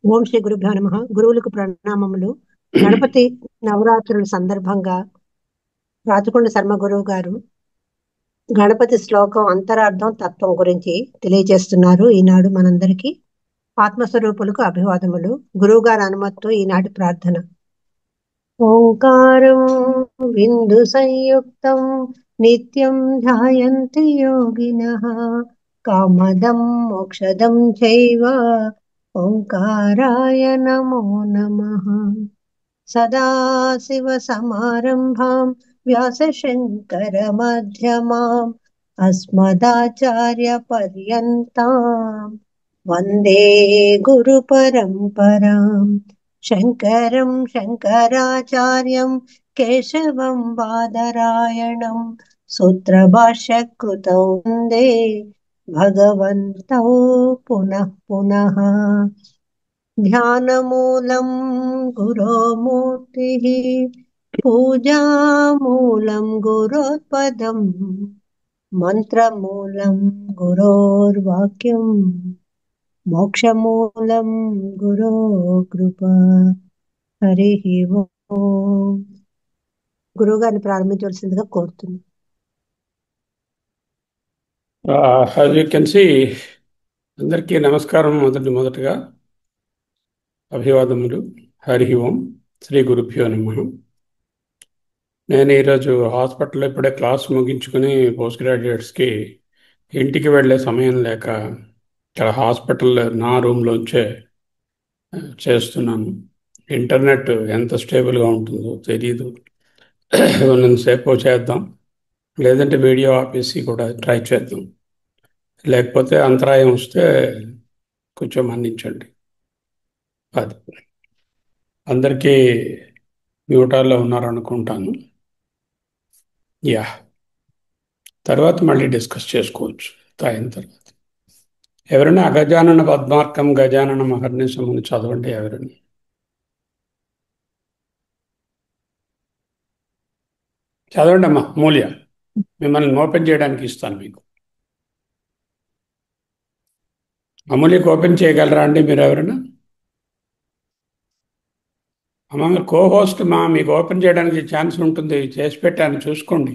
ఓం శ్రీ గురుభ్యో నమః. గురువులకు ప్రణామములు. గణపతి నవరాత్రుల సందర్భంగా రాచకొండ శర్మ గురువు గారు గణపతి శ్లోకం అంతరార్థం తత్వం గురించి తెలియజేస్తున్నారు. ఈనాడు మనందరికీ ఆత్మస్వరూపులకు అభివాదములు. గురువు గారి అనుమతితో ఈనాటి ప్రార్థన. ఓంకారం బిందు సంయుక్తం నిత్యం ధ్యాయంతి యోగినః కామదం మోక్షదం చైవ ఓంకారాయ నమో నమః. సదాశివసమారంభాం వ్యాసశంకరమధ్యమాం అస్మదాచార్యపర్యంతాం వందే గురుపరంపరాం. శంకరం శంకరాచార్యం కేశవం బాదరాయణం సూత్రభాష్యకృతౌ వందే భగవంతౌ పునః పునః. ధ్యానమూలం గురోమూర్తిః పూజామూలం గురోత్పదం మంత్రమూలం గురోర్వాక్యం మోక్షమూలం గురో కృప. హరి ఓం. గురువు గారిని ప్రారంభించవలసిందిగా కోరుతున్నాను. As you can see, అందరికీ నమస్కారం. మొదటగా అభివాదములు. హరి ఓం. శ్రీ గురుభ్యో నమః. నేను ఈరోజు హాస్పిటల్లో ఇప్పుడే క్లాస్ ముగించుకుని పోస్ట్ గ్రాడ్యుయేట్స్కి ఇంటికి వెళ్ళే సమయం లేక ఇక్కడ హాస్పిటల్ నా రూమ్లోంచే చేస్తున్నాను. ఇంటర్నెట్ ఎంత స్టేబుల్గా ఉంటుందో తెలియదు. సేపు చేద్దాం, లేదంటే వీడియో ఆపేసి కూడా ట్రై చేద్దాం. లేకపోతే అంతరాయం వస్తే కొంచెం మన్నించండి. అది అందరికీ మ్యూటాల్లో ఉన్నారనుకుంటాను. తర్వాత మళ్ళీ డిస్కస్ చేసుకోవచ్చు అయిన తర్వాత. ఎవరైనా అగజానన పద్మార్కం గజానన మహర్నిశం అని చదవండి. ఎవరైనా చదవండి అమ్మా. మూల్య, మిమ్మల్ని ఓపెన్ చేయడానికి ఇస్తాను మీకు. అమూల్యకు ఓపెన్ చేయగలరా అండి మీరు? ఎవరైనా అమ్మ, మీరు కోహోస్ట్ మా, మీకు ఓపెన్ చేయడానికి ఛాన్స్ ఉంటుంది. చేసి పెట్టాను, చూసుకోండి.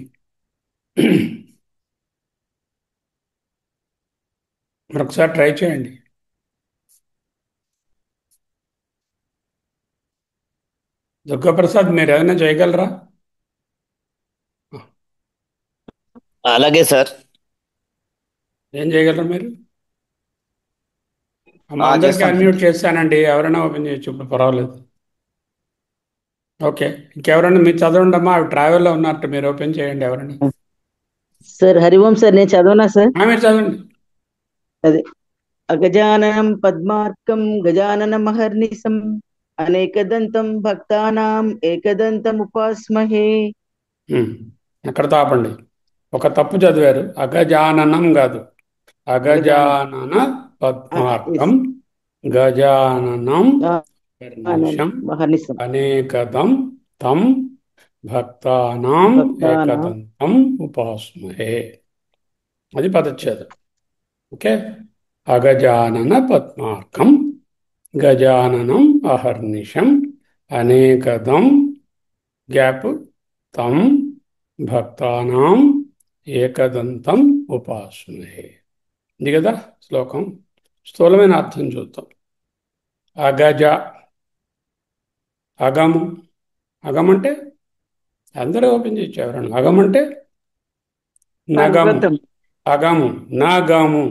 మరొకసారి ట్రై చేయండి. దుర్గాప్రసాద్, మీరు ఏదైనా చేయగలరా? అలాగే సార్. ఏం చేయగలరా మీరు? అమ్మ, అందరికీ చేస్తాను అన్మ్యూట్ చేశానండి. ఎవరైనా ఓపెన్ చేయొచ్చు, ఇప్పుడు పర్వాలేదు. ఓకే, ఇంకెవరైనా మీరు చదవండి అమ్మా. అవి ట్రావెల్లో ఉన్నట్టు, మీరు ఓపెన్ చేయండి ఎవరైనా. సార్ హరి ఓం సార్. నేను చదవనా సార్? మీరు చదవండి. అదే, అగజాననం పద్మార్కం గజానన మహర్నిశం అనేకదంతం భక్తానాం ఏకదంతం ఉపాస్మహే. ఎక్కడ ఆపండి. ఒక తప్పు చదివారు. అగజాననం కాదు, అగజానన పద్మార్కం గజాననం మహర్నిశం అనేకదం తం భక్తానాం ఏకదంతం ఉపాస్మహే. అది పదచ్ఛేదం. ఓకే, అగజానన పద్మార్కం గజాననం అహర్నిశం అనేకదం గ్యాప్ తం భక్తానాం ఏకదంతం ఉపాస్మహే. ఇది కదా శ్లోకం. స్థూలమైన అర్థం చూద్దాం. అగజ, అగము. అగం అంటే అందరూ ఓపెన్ చేయొచ్చు ఎవరన్నా. అగం అంటే నగము. అగము నగము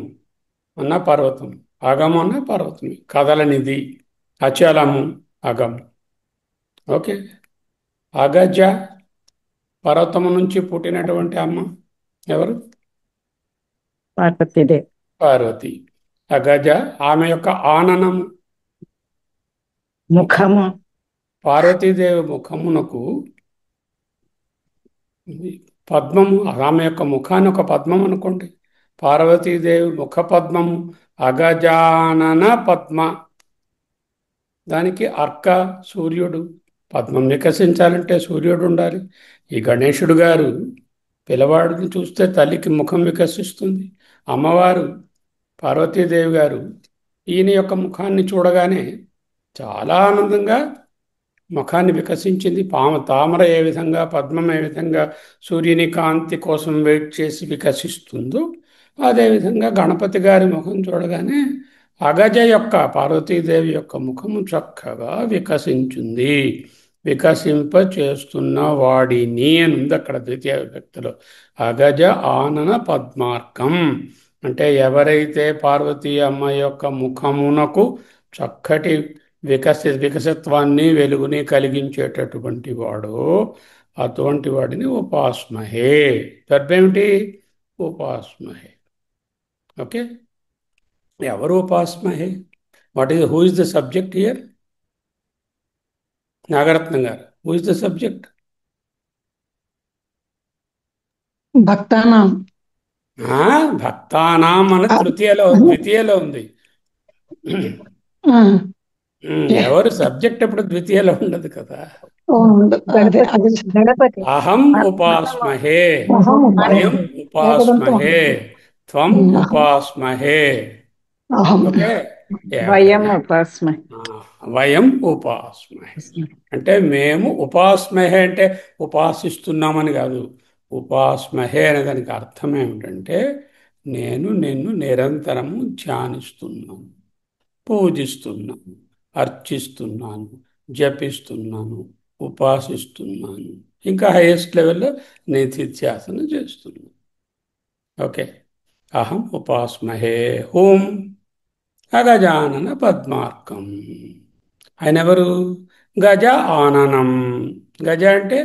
అన్న పర్వతం, అగము అన్న పర్వతం, కదలనిది, అచలము, అగము. ఓకే, అగజ పర్వతము నుంచి పుట్టినటువంటి అమ్మ ఎవరు? పార్వతి. అగజ ఆమె యొక్క ఆననము, ముఖము. పార్వతీదేవి ముఖమునకు పద్మము, ఆమె యొక్క ముఖాన్ని ఒక పద్మం అనుకోండి. పార్వతీదేవి ముఖ పద్మము అగజానన పద్మ. దానికి అర్క సూర్యుడు. పద్మం వికసించాలంటే సూర్యుడు ఉండాలి. ఈ గణేశుడు గారు పిల్లవాడిని చూస్తే తల్లికి ముఖం వికసిస్తుంది. అమ్మవారు పార్వతీదేవి గారు ఈయన యొక్క ముఖాన్ని చూడగానే చాలా ఆనందంగా ముఖాన్ని వికసించింది. తామర ఏ విధంగా, పద్మం ఏ విధంగా సూర్యుని కాంతి కోసం వెయిట్ చేసి వికసిస్తుందో, అదేవిధంగా గణపతి గారి ముఖం చూడగానే అగజ యొక్క, పార్వతీదేవి యొక్క ముఖము చక్కగా వికసించింది. వికసింప చేస్తున్న వాడిని అని ఉంది అక్కడ ద్వితీయ విభక్తిలో. అగజ ఆనన పద్మార్కం అంటే ఎవరైతే పార్వతీ అమ్మ యొక్క ముఖమునకు చక్కటి వికసిత్వాన్ని, వెలుగుని కలిగించేటటువంటి వాడు, అటువంటి వాడిని ఉపాస్మహే. ఏమిటి? ఉపాస్మహే. ఓకే, ఎవరు ఉపాస్మహే? Who is the subject here? Nagaratnam గారు, హూ ఇస్ ద సబ్జెక్ట్? భక్తానాం. భక్తానాం అన్న ద్వితీయలో ఉంది. ఎవరు సబ్జెక్ట్ ఎప్పుడు ద్వితీయలో ఉండదు కదా. గణపతి. అహం ఉపాస్మహే, వయం ఉపాస్మహే, త్వం ఉపాస్మహే. ఓకే, వయం ఉపాస్మహే. వయం ఉపాస్మహే అంటే మేము ఉపాస్మహే అంటే ఉపాసిస్తున్నామని కాదు. ఉపాస్మహే అనే దానికి అర్థం ఏమిటంటే నేను నిన్ను నిరంతరము ధ్యానిస్తున్నాను, పూజిస్తున్నాను, అర్చిస్తున్నాను, జపిస్తున్నాను, ఉపాసిస్తున్నాను, ఇంకా హైయెస్ట్ లెవెల్లో నిధిధ్యాసన చేస్తున్నాను. ఓకే, అహం ఉపాస్మహే హూం అగజానన పద్మార్కం. ఆయన ఎవరు? గజ ఆననం. గజ అంటే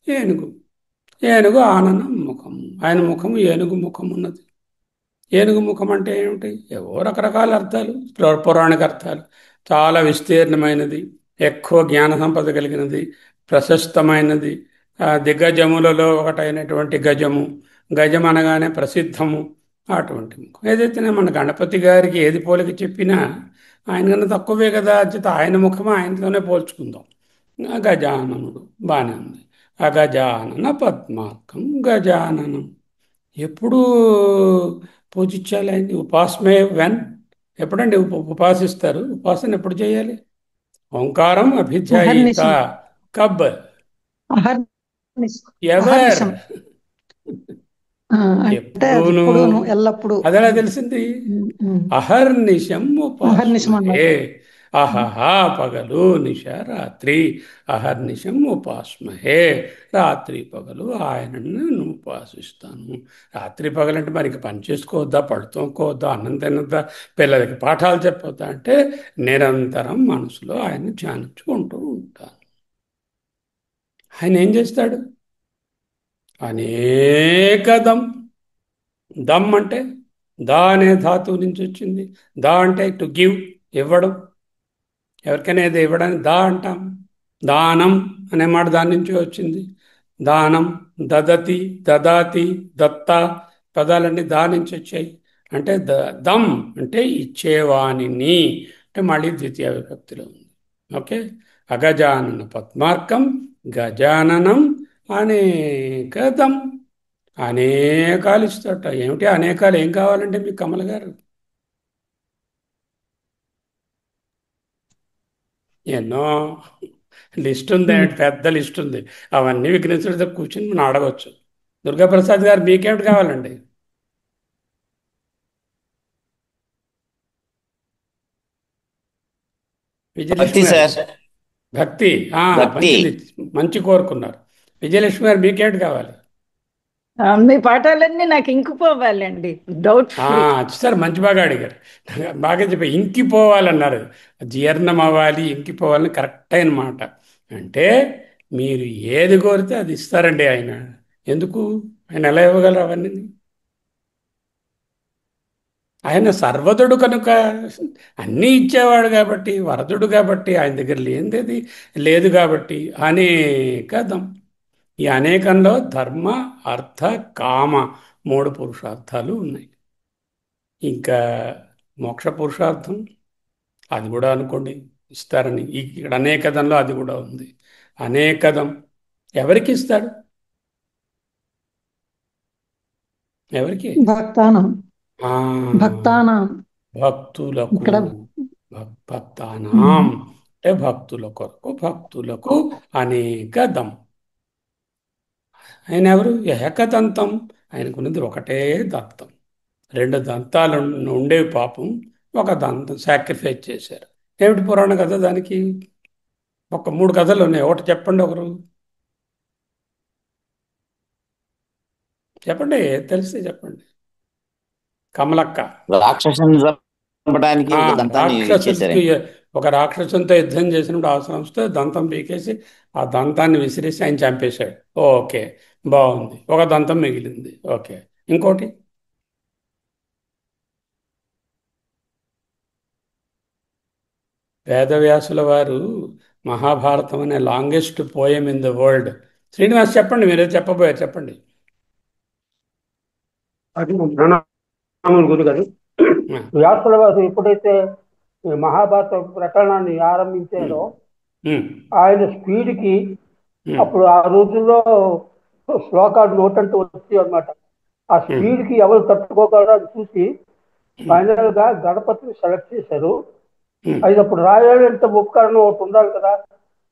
ఏనుగు. ఏనుగు ఆననం ముఖం. ఆయన ముఖము ఏనుగు ముఖం ఉన్నది. ఏనుగు ముఖం అంటే ఏమిటి? ఏవో రకరకాల అర్థాలు, పౌరాణిక అర్థాలు. చాలా విస్తీర్ణమైనది, ఎక్కువ జ్ఞాన సంపద కలిగినది, ప్రశస్తమైనది. దిగ్గజములలో ఒకటైనటువంటి గజము. గజం అనగానే ప్రసిద్ధము. అటువంటి ముఖం. ఏదైతేనే మన గణపతి గారికి ఏది పోలిక చెప్పినా ఆయన కన్నా తక్కువే కదా. అంచేత ఆయన ముఖం ఆయనతోనే పోల్చుకుందాం. గజాననుడు బాగానే ఉంది. అగజానన పద్మార్కం గజాననం. ఎప్పుడు పూజించాలి ఆయన్ని? ఉపాసమే వెన్. ఎప్పుడండి ఉపాసిస్తారు? ఉపాసన ఎప్పుడు చేయాలి? ఓంకారం అభిధ్యాయిత. కబ్? ఎవర్? ఎల్లప్పుడు. అదెలా తెలిసింది? అహర్నిశం ఉపాస్మహే. అహహా పగలు, నిశ రాత్రి. అహర్నిశం ఉపాస్మహే. రాత్రి పగలు ఆయనను ఉపాసిస్తాను. రాత్రి పగలంటే మరి పని చేసుకోవద్దా, పడుతోకోవద్దా, అన్నం తినద్దా, పిల్లలకి పాఠాలు చెప్పొద్దా అంటే నిరంతరం మనసులో ఆయన ధ్యానించుకుంటూ ఉంటాను. ఆయన ఏం చేస్తాడు? అనేకదం. దమ్ అంటే దా అనే ధాతువు నుంచి వచ్చింది. దా అంటే టు గివ్, ఇవ్వడం. ఎవరికైనా ఏదో ఇవ్వడానికి దా అంటాం. దానం అనే మాట దాని నుంచి వచ్చింది. దానం, దదతి, దదాతి, దత్త పదాలన్నీ దా నుంచి వచ్చాయి. అంటే దమ్ అంటే ఇచ్చేవాణిని అంటే మళ్ళీ ద్వితీయ విభక్తిలో ఉంది. ఓకే, అగజానన పద్మార్కం గజాననం అనేకదం. అనేకాలు ఇస్తాట. ఏమిటి అనేకాలు? ఏం కావాలంటే మీకు కమల గారు? ఎన్నో లిస్ట్ ఉంది, పెద్ద లిస్ట్ ఉంది. అవన్నీ విఘ్నేశ్వరుడితో కూర్చుని మనం అడగవచ్చు. దుర్గాప్రసాద్ గారు మీకేమిటి కావాలండి? విజయలక్ష్మి గారు భక్తి. మంచి కోరుకున్నారు. విజయలక్ష్మి గారు మీకేమిటి కావాలి? మీ పాఠాలన్నీ నాకు ఇంకిపోవాలండి. డౌట్ సార్ మంచి బాగా అడిగారు. బాగా చెప్పి ఇంకిపోవాలన్నారు. జీర్ణం అవ్వాలి, ఇంకిపోవాలని కరెక్ట్ అయిన మాట. అంటే మీరు ఏది కోరితే అది ఇస్తారండి ఆయన. ఎందుకు? ఆయన ఎలా ఇవ్వగలరు అవన్నీ? ఆయన సర్వదుడు కనుక అన్నీ ఇచ్చేవాడు కాబట్టి, వరదుడు కాబట్టి, ఆయన దగ్గర లేనిది లేదు కాబట్టి అనేకదం. ఈ అనేకంలో ధర్మ, అర్థ, కామ 3 పురుషార్థాలు ఉన్నాయి. ఇంకా మోక్ష పురుషార్థం అది కూడా అనుకోండి ఇస్తారని. ఇక్కడ అనేకదంలో అది కూడా ఉంది. అనేకదం ఎవరికి ఇస్తాడు? ఎవరికి? భక్తానం ఆ, భక్తానం భక్తులకు. ఇక్కడ భక్తానాం అంటే భక్తుల కొరకు, భక్తులకు అనేకదం. ఆయన ఎవరు? ఏకదంతం. ఆయనకున్నది ఒకటే దంతం. 2 దంతాలు ఉండేవి పాపం, ఒక దంతం సాక్రిఫైస్ చేశారు. ఏమిటి పురాణ కథ దానికి? ఒక 3 కథలు ఉన్నాయి. ఒకటి చెప్పండి, ఒకరు చెప్పండి, తెలిస్తే చెప్పండి. కమలక్క. రాక్షసుని చంపడానికి ఒక దంతాన్ని రాక్షసుడికి ఇచ్చేసారండి. ఒక రాక్షసునితో యుద్ధం చేసినప్పుడు అవసరం వస్తే దంతం పీకేసి ఆ దంతాన్ని విసిరేసి ఆయన చంపేశాడు. ఓకే, బాగుంది. ఒక దంతం మిగిలింది. ఓకే, ఇంకోటి వేదవ్యాసుల వారు మహాభారతం అనే longest poem in the world. Srinivas చెప్పండి, మీరే చెప్పబోయారు, చెప్పండి. అది ప్రణామం గురుగారు. వ్యాసుల వారు ఎప్పుడైతే ఈ మహాభారత ప్రకరణాన్ని ఆరంభించారో ఉమ్, ఆయన స్పీడ్కి ఉమ్, అప్పుడు ఆ రోజుల్లో శ్లోకాలు నోటంటూ వచ్చాయి అనమాట. ఆ స్పీడ్కి ఎవరు తట్టుకోగలరో అని చూసి ఫైనల్ గా గణపతిని సెలెక్ట్ చేశారు. ఉమ్. అది అప్పుడు రాయాలంటే ఉపకరణం ఒకటి ఉండాలి కదా,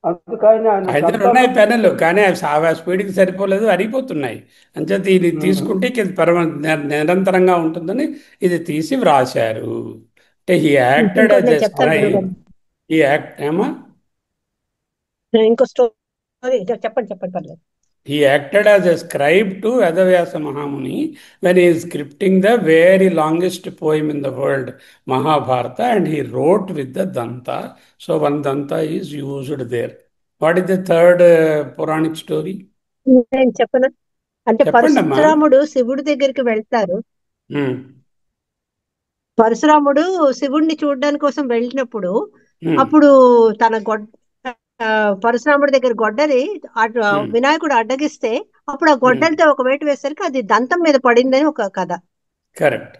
అందుకని ఆయన అయితే ఉన్నాయి పెన్నులు, కానీ అవి ఆ స్పీడ్కి సరిపోలేదు, అరిగిపోతున్నాయి. అంచేత ఇది తీసుకుంటే ఇది నిరంతరంగా ఉంటుందని ఇది తీసి వ్రాశారు. అంటే ఈ యాక్టెడ్ ఇంకోటి యాజ్ నేను ఎ చెప్తాను స్క్రైబ్. గురుగారు. ఈ యాక్ట్ ఏమా ఇంకో స్టోరీ చెప్పండి చెప్పండి, పర్లేదు. He acted as a scribe to Vedavyasa Mahamuni when he is scripting the very longest poem in the world, Mahabharata, and he wrote with the Danta. So one Danta is used there. What is the third Puranic story? నేను చెప్పను. అంటే చెప్పండమ్మా. పరశురాముడు శివుడి దగ్గరికి వెళ్తారు. Hmm. పరశురాముడు శివుడిని చూడడానికి కోసం వెళ్ళినప్పుడు Hmm. అప్పుడు తన పరశురాముడి దగ్గర గొడ్డలి వినాయకుడు అడ్డగిస్తే అప్పుడు ఆ గొడ్డలితో ఒక వేటు వేసరికి అది దంతం మీద పడిందని ఒక కథ. కరెక్ట్.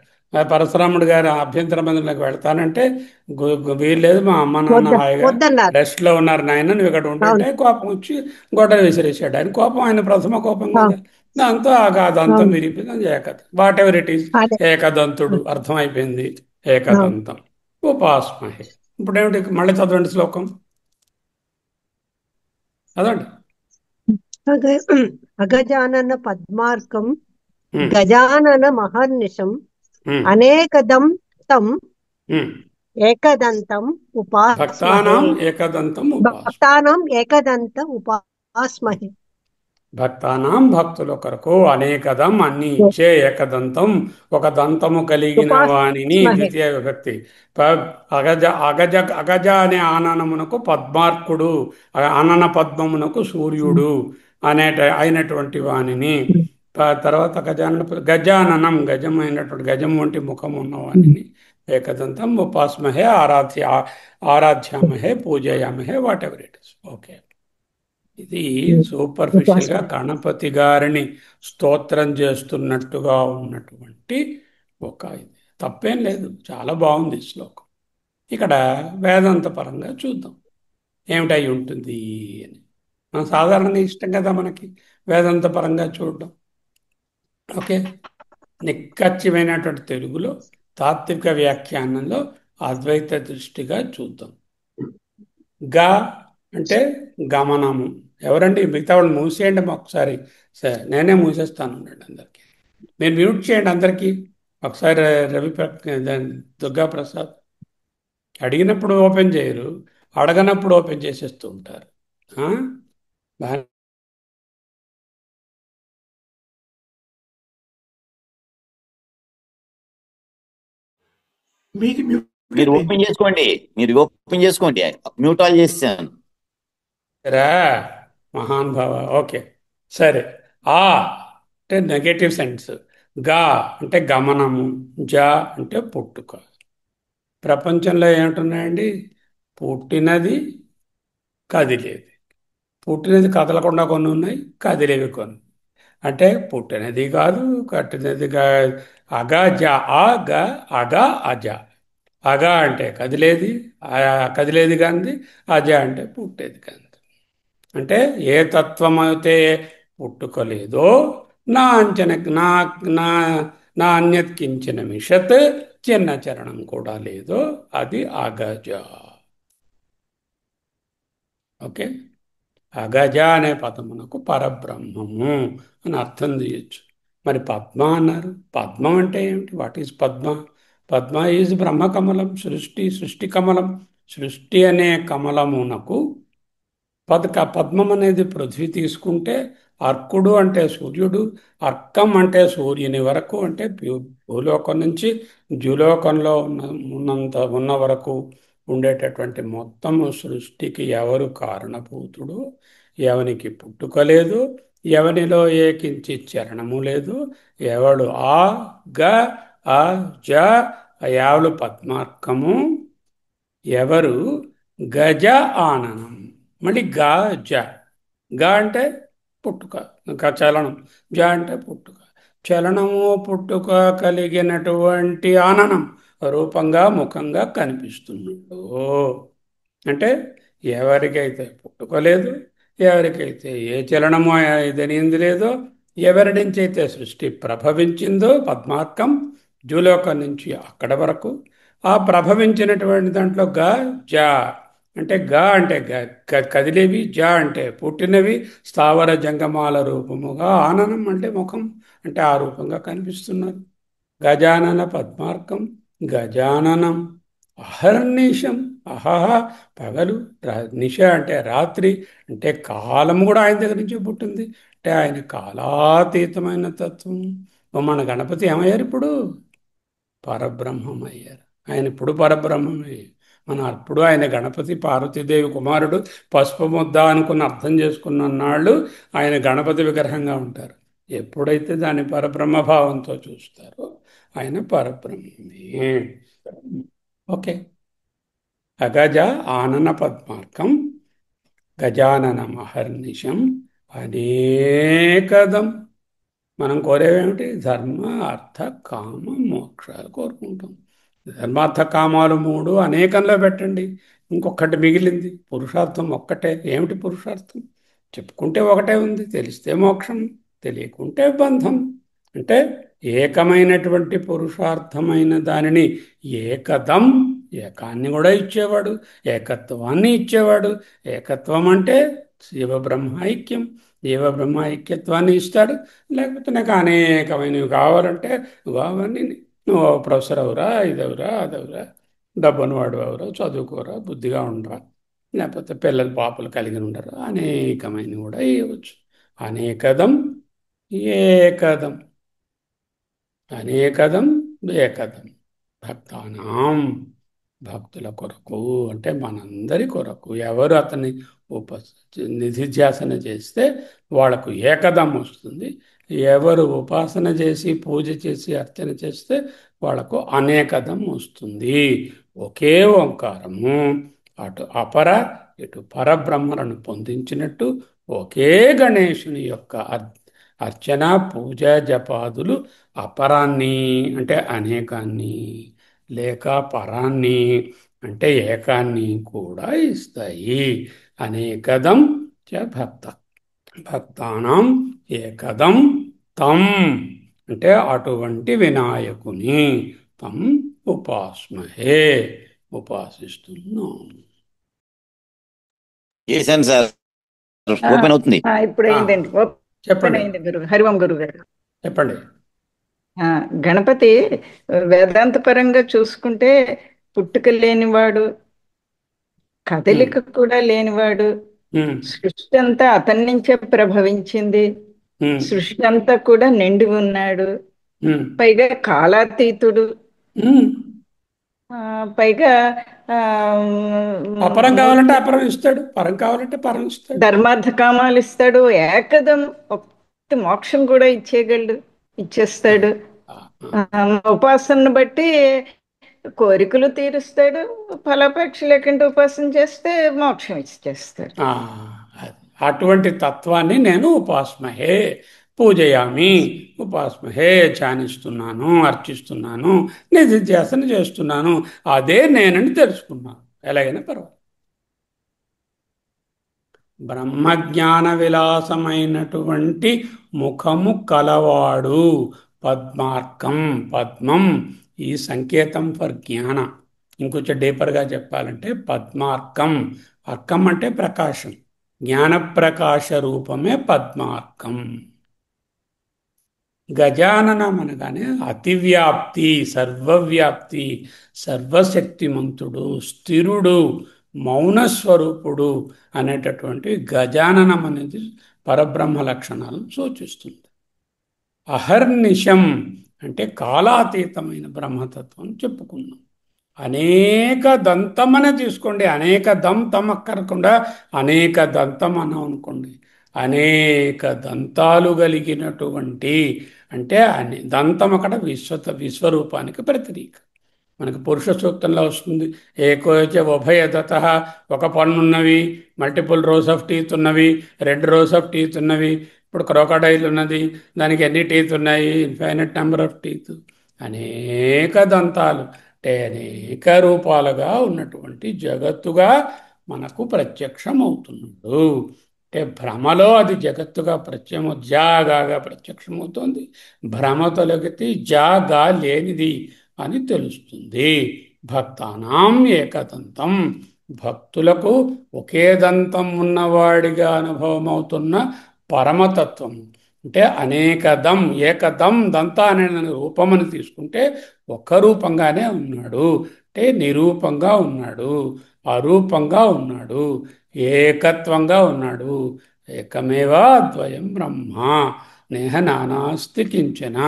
పరశురాముడు గారు అభ్యంతర మందిలోకి వెళ్తానంటే వీల్లేదు, మా అమ్మ నాన్న హాయిగా వద్దన్నారు. రెస్ట్ లో ఉన్నారు నాయన, నువ్వు ఇక్కడ ఉంటుంటే కోపం వచ్చి గొడ్డలు విసిరేసాడు. ఆయన కోపం, ఆయన ప్రథమ కోపం కదా. దాంతో ఆ దంతం విరిగిపోయింది. ఏకద వాట్ ఎవర్ ఇట్ ఈస్, అదే. ఏకదంతుడు అర్థమైపోయింది. ఏకదంతం ఉపాస్మహే. ఇప్పుడు ఏమిటి, మళ్ళీ చదవండి శ్లోకం చదవండి. అగజానన పద్మార్కం Hmm. గజానన మహర్నిశం Hmm. అనేకదం తం Hmm. ఏకదంతం భక్తానాం ఉపాస్మహే. ఏకదంతం ఉపాస్మహే. భక్తానాం ఏకదంత ఉపాస్మహే. భక్తానాం భక్తుల కొరకు అనేకదం అన్ని ఇచ్చే ఏకదంతం ఒక దంతము కలిగిన వాణిని ద్వితీయ విభక్తి. అగజ అగజ అగజ అనే ఆననమునకు పద్మార్కుడు, ఆనన పద్మమునకు సూర్యుడు అయినటువంటి వాణిని. తర్వాత గజాననం గజమైనటువంటి గజం వంటి ముఖం ఉన్న వాణిని ఏకదంతం ఉపాస్మహే ఆరాధ్యామహే పూజయామహే whatever it is. Okay, ఇది సూపర్ఫిషియల్ గా గణపతి గారిని స్తోత్రం చేస్తున్నట్టుగా ఉన్నటువంటి ఒక ఇది. తప్పేం లేదు, చాలా బాగుంది ఈ శ్లోకం. ఇక్కడ వేదాంత పరంగా చూద్దాం ఏమిటై ఉంటుంది అని. మనం సాధారణంగా ఇష్టం కదా మనకి వేదాంత పరంగా చూడడం. ఓకే, నిక్కచ్చిమైనటువంటి తెలుగులో తాత్విక వ్యాఖ్యానంలో అద్వైత దృష్టిగా చూద్దాం. గా అంటే గమనము. ఎవరండి మిగతా వాళ్ళు మూసేయండి ఒకసారి. సరే, నేనే మూసేస్తాను అందరికీ. మీరు మ్యూట్ చేయండి అందరికీ ఒకసారి. దుర్గా ప్రసాద్ అడిగినప్పుడు ఓపెన్ చేయరు, అడగనప్పుడు ఓపెన్ చేసేస్తూ ఉంటారు. మీరు ఓపెన్ చేసుకోండి, మీరు ఓపెన్ చేసుకోండి. మ్యూట్ ఆల్ చేస్తాను రా మహానుభావ. ఓకే, సరే. అంటే నెగటివ్ సెన్స్, గా అంటే గమనము, జ అంటే పుట్టుక. ప్రపంచంలో ఏమిటున్నాయండి? పుట్టినది, కదిలేది. పుట్టినది కదలకుండా కొన్ని ఉన్నాయి, కదిలేవి కొన్ని. అంటే పుట్టినది కాదు, కట్టినది అగజ, అగ, అగ, అజ. అగ అంటే కదిలేది, కదిలేది కానిది. అజ అంటే పుట్టేది కానిది. అంటే ఏ తత్వం అయితే పుట్టుకలేదో, నా అంచన నా నా నా అన్యత్ కించిన మిషత్, చిన్న చరణం కూడా లేదో అది అగజ. ఓకే. అగజ అనే పదమునకు పరబ్రహ్మము అని అర్థం చేయొచ్చు. మరి పద్మ అన్నారు. పద్మం అంటే ఏమిటి? What is padma? Padma is బ్రహ్మకమలం, సృష్టి కమలం. సృష్టి అనే కమలమునకు పద్మం అనేది పృథ్వీ తీసుకుంటే, అర్కుడు అంటే సూర్యుడు, అర్కం అంటే సూర్యుని వరకు, అంటే భూలోకం నుంచి ద్యులోకంలో ఉన్న వరకు ఉండేటటువంటి మొత్తము సృష్టికి ఎవరు కారణభూతుడు, ఎవనికి పుట్టుక లేదు, ఎవనిలో ఏకించి చరణము లేదు, ఎవడు ఆ గ ఆ జ యావలు పద్మార్కము, ఎవరు గజ ఆననం. మళ్ళీ గా జ. గా అంటే పుట్టుక, ఇంకా చలనం. జ అంటే పుట్టుక. చలనము పుట్టుక కలిగినటువంటి ఆననం రూపంగా ముఖంగా కనిపిస్తున్నాడు. అంటే ఎవరికైతే పుట్టుక లేదు, ఎవరికైతే ఏ చలనము తెలియంది లేదో, ఎవరి నుంచి అయితే సృష్టి ప్రభవించిందో పద్మార్కం, జూలోకం నుంచి అక్కడ వరకు, ఆ ప్రభవించినటువంటి దాంట్లో గ జ అంటే అంటే కదిలేవి, జ అంటే పుట్టినవి, స్థావర జంగమాల రూపముగా, ఆననం అంటే ముఖం, అంటే ఆ రూపంగా కనిపిస్తున్నారు. గజానన పద్మార్కం గజాననం అహర్నిశం. అహహ పగలు, నిశ అంటే రాత్రి, అంటే కాలం కూడా ఆయన దగ్గర నుంచి పుట్టింది. అంటే ఆయన కాలాతీతమైన తత్వం. మన గణపతి ఏమయ్యారు? ఇప్పుడు పరబ్రహ్మం అయ్యారు. ఆయన ఇప్పుడు పరబ్రహ్మమే. మనం అప్పుడు ఆయన గణపతి పార్వతీదేవి కుమారుడు పసుపు ముద్ద అనుకుని అర్థం చేసుకున్న నాళ్ళు ఆయన గణపతి విగ్రహంగా ఉంటారు. ఎప్పుడైతే దాని పరబ్రహ్మభావంతో చూస్తారో ఆయన పరబ్రహ్మమే. ఓకే. అగజ ఆనన పద్మార్కం గజానన మహర్నిశం అనేకదం. మనం కోరేవేమిటి? ధర్మ అర్థ కామ మోక్షాలు కోరుకుంటాం. ధర్మార్థ కామాలు 3 అనేకంలో పెట్టండి. ఇంకొకటి మిగిలింది, పురుషార్థం ఒక్కటే. ఏమిటి పురుషార్థం? చెప్పుకుంటే ఒకటే ఉంది, తెలిస్తే మోక్షం, తెలియకుంటే బంధం. అంటే ఏకమైనటువంటి పురుషార్థమైన దానిని ఏకదం, ఏకాన్ని కూడా ఇచ్చేవాడు, ఏకత్వాన్ని ఇచ్చేవాడు. ఏకత్వం అంటే శివబ్రహ్మ ఐక్యం. జీవబ్రహ్మ ఐక్యత్వాన్ని ఇస్తాడు. లేకపోతే నాకు అనేకమైనవి కావాలంటే అవన్నీ, నువ్వు ప్రొఫెసర్ అవురా, ఇదవురా, అదవురా, డబ్బును వాడు అవరా, చదువుకోరా, బుద్ధిగా ఉండరా, లేకపోతే పిల్లలు పాపలు కలిగి ఉండరు, అనేకమైనవి కూడా ఇవ్వచ్చు. అనేకదం ఏకదం, అనేకదం ఏకదం భక్తానాం, భక్తుల కొరకు, అంటే మనందరి కొరకు. ఎవరు అతన్ని నిధిధ్యాసన చేస్తే వాళ్లకు ఏకదం వస్తుంది. ఎవరు ఉపాసన చేసి పూజ చేసి అర్చన చేస్తే వాళ్లకు అనేకదం వస్తుంది. ఒకే ఓంకారము అటు అపర ఇటు పరబ్రహ్మలను పొందించినట్టు ఒకే గణేశుని యొక్క అర్చన పూజ జపాదులు అపరాన్ని అంటే అనేకాన్ని, లేక పరాన్ని అంటే ఏకాన్ని కూడా ఇస్తాయి. అనేకదం చ భక్తానాం ఏకదం తం అంటే అటువంటి వినాయకుని తం ఉపాస్మహే, ఉపాసిస్తున్నాం. చేశాను సార్, ఓపెన్ అవుతుంది. ఇప్పుడు అయిందండి, ఓపెన్ చెప్పండి, అయింది. హరివం గురువు గారు చెప్పండి. గణపతి వేదాంత పరంగా చూసుకుంటే పుట్టుక లేనివాడు, కదలిక కూడా లేనివాడు, సృష్టి అంతా అతని నుంచే ప్రభవించింది, సృష్టి అంతా కూడా నిండి ఉన్నాడు, పైగా కాలాతీతుడు, పైగా అపరం కావాలంటే అపరం ఇస్తాడు, పరం కావాలంటే పరం ఇస్తాడు, ధర్మార్థ కామాలు ఇస్తాడు, ఏకదం మోక్షం కూడా ఇచ్చేయగలడు. ఇచ్చేస్తాడు. ఉపాసనను బట్టి కోరికలు తీరుస్తాడు. ఫలాపేక్ష లేకుండా ఉపాసన చేస్తే మోక్షం ఇచ్చేస్తాడు. అటువంటి తత్వాన్ని నేను ఉపాస్మహే పూజయామి, ఉపాస్మహే ధ్యానిస్తున్నాను, అర్చిస్తున్నాను, నిధిధ్యాసన చేస్తున్నాను, అదే నేనని తెలుసుకున్నాను. ఎలాగైనా పర్వాలేదు. బ్రహ్మజ్ఞాన విలాసమైనటువంటి ముఖము కలవాడు పద్మార్కం. పద్మం ఈ సంకేతం ఫర్ జ్ఞాన. ఇంకొంచెం డీపర్గా చెప్పాలంటే పద్మార్కం. అర్కం అంటే ప్రకాశం. జ్ఞాన ప్రకాశ రూపమే పద్మార్కం. గజాననం అనగానే అతివ్యాప్తి, సర్వవ్యాప్తి, సర్వశక్తిమంతుడు, స్థిరుడు, మౌనస్వరూపుడు అనేటటువంటి గజాననం అనేది పరబ్రహ్మ లక్షణాలను సూచిస్తుంది. అహర్నిశం అంటే కాలాతీతమైన బ్రహ్మతత్వం చెప్పుకున్నాం. అనేక దంతమనే తీసుకోండి, అనేక దంతం అక్కరకుండా అనేక దంతం అని అనుకోండి. అనేక దంతాలు కలిగినటువంటి అంటే దంతం అక్కడ విశ్వరూపానికి ప్రతీక. మనకు పురుష సూక్తంలో వస్తుంది, ఏకోచ ఉభయదత, ఒక పన్నున్నవి, మల్టిపుల్ రోస్ ఆఫ్ టీత్ ఉన్నవి, 2 రోస్ ఆఫ్ టీత్ ఉన్నవి. ఇప్పుడు క్రోకడైల్ ఉన్నది, దానికి ఎన్ని టీత్ ఉన్నాయి? Infinite number of teeth. అనేక దంతాలు అంటే అనేక రూపాలుగా ఉన్నటువంటి జగత్తుగా మనకు ప్రత్యక్షం అవుతున్నాడు. అంటే భ్రమలో అది జగత్తుగా జాగా ప్రత్యక్షమవుతుంది. భ్రమ తొలగితే జాగా లేనిది అని తెలుస్తుంది. భక్తానాం ఏకదంతం, భక్తులకు ఒకే దంతం ఉన్నవాడిగా అనుభవం అవుతున్న పరమతత్వం. అంటే అనేకదం, ఏకదం, దంత అనే రూపమని తీసుకుంటే ఒక్క రూపంగానే ఉన్నాడు. అంటే నిరూపంగా ఉన్నాడు, అరూపంగా ఉన్నాడు, ఏకత్వంగా ఉన్నాడు. ఏకమేవా ద్వయం బ్రహ్మ నేహ నానాస్తి కించన.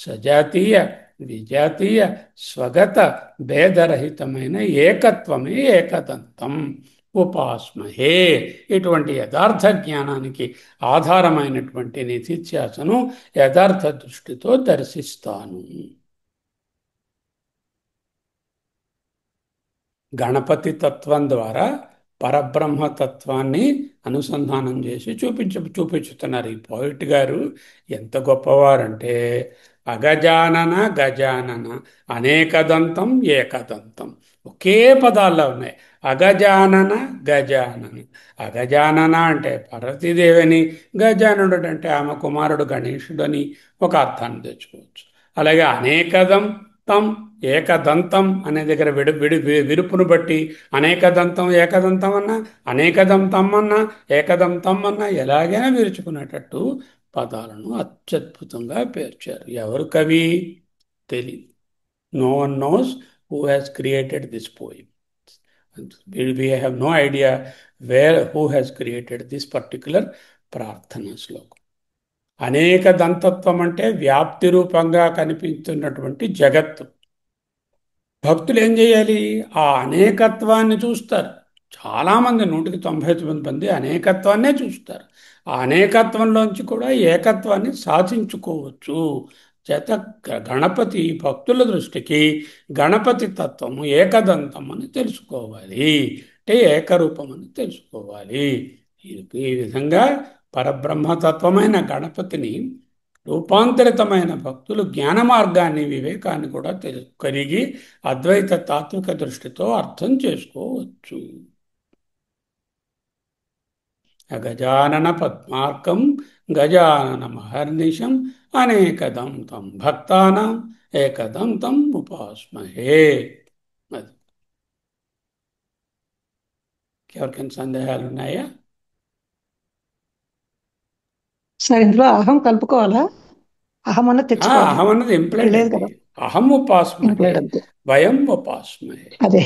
సజాతీయ విజాతీయ స్వగత భేదరహితమైన ఏకత్వమే ఏకదంతం ఉపాస్మహే. ఇటువంటి యథార్థ జ్ఞానానికి ఆధారమైనటువంటి నిధిధ్యాసను యథార్థ దృష్టితో దర్శిస్తాను. గణపతి తత్వం ద్వారా పరబ్రహ్మతత్వాన్ని అనుసంధానం చేసి చూపించుతున్నారు ఈ పోయిట్ గారు. ఎంత గొప్పవారంటే అగజానన గజానన, అనేకదంతం ఏకదంతం ఒకే పదాల్లో ఉన్నాయి. అగజానన గజానన. అగజానన అంటే పార్వతీదేవిని, గజానుడు అంటే ఆమె కుమారుడు గణేశుడని ఒక అర్థాన్ని తెచ్చుకోవచ్చు. అలాగే అనేకదంతం ఏకదంతం అనే దగ్గర విరుపును బట్టి అనేకదంతం ఏకదంతం అన్నా, అనేకదంతం అన్నా, ఏకదంతం అన్నా ఎలాగైనా విరుచుకునేటట్టు పదాలను అత్యద్భుతంగా పేర్చారు. ఎవరు కవి తెలియదు. No one knows who has created this poem. We have no idea who has created this particular ప్రార్థనా శ్లోకం. అనేక దంతత్వం అంటే వ్యాప్తి రూపంగా కనిపిస్తున్నటువంటి జగత్తు. భక్తులు ఏం చేయాలి? ఆ అనేకత్వాన్ని చూస్తారు. చాలామంది 99 మంది అనేకత్వాన్నే చూస్తారు. ఆ అనేకత్వంలోంచి కూడా ఏకత్వాన్ని సాధించుకోవచ్చు. చేత గణపతి భక్తుల దృష్టికి గణపతి తత్వము ఏకదంతం అని తెలుసుకోవాలి. అంటే ఏకరూపం అని తెలుసుకోవాలి. ఈ విధంగా పరబ్రహ్మతత్వమైన గణపతిని రూపాంతరితమైన భక్తులు జ్ఞాన మార్గాన్ని, వివేకాన్ని కూడా కలిగి అద్వైత తాత్విక దృష్టితో అర్థం చేసుకోవచ్చు. గజానన పద్మార్కం గజానన మహర్నిశం అనేకదంతం భక్తానాం ఏకదంతం ఉపాస్మహే. అది ఎవరికైనా సందేహాలు ఉన్నాయా? సార్ ఇందులో అహం కలుపుకోవాలా? అహం అన్నది తెచ్చుకోవాలి. అహం అన్నది ఇంప్లైడ్ లేదు కదా, అహం ఉపాస్మహే, ఇంప్లైడ్ అంతే. వయం ఉపాస్మహే. అదే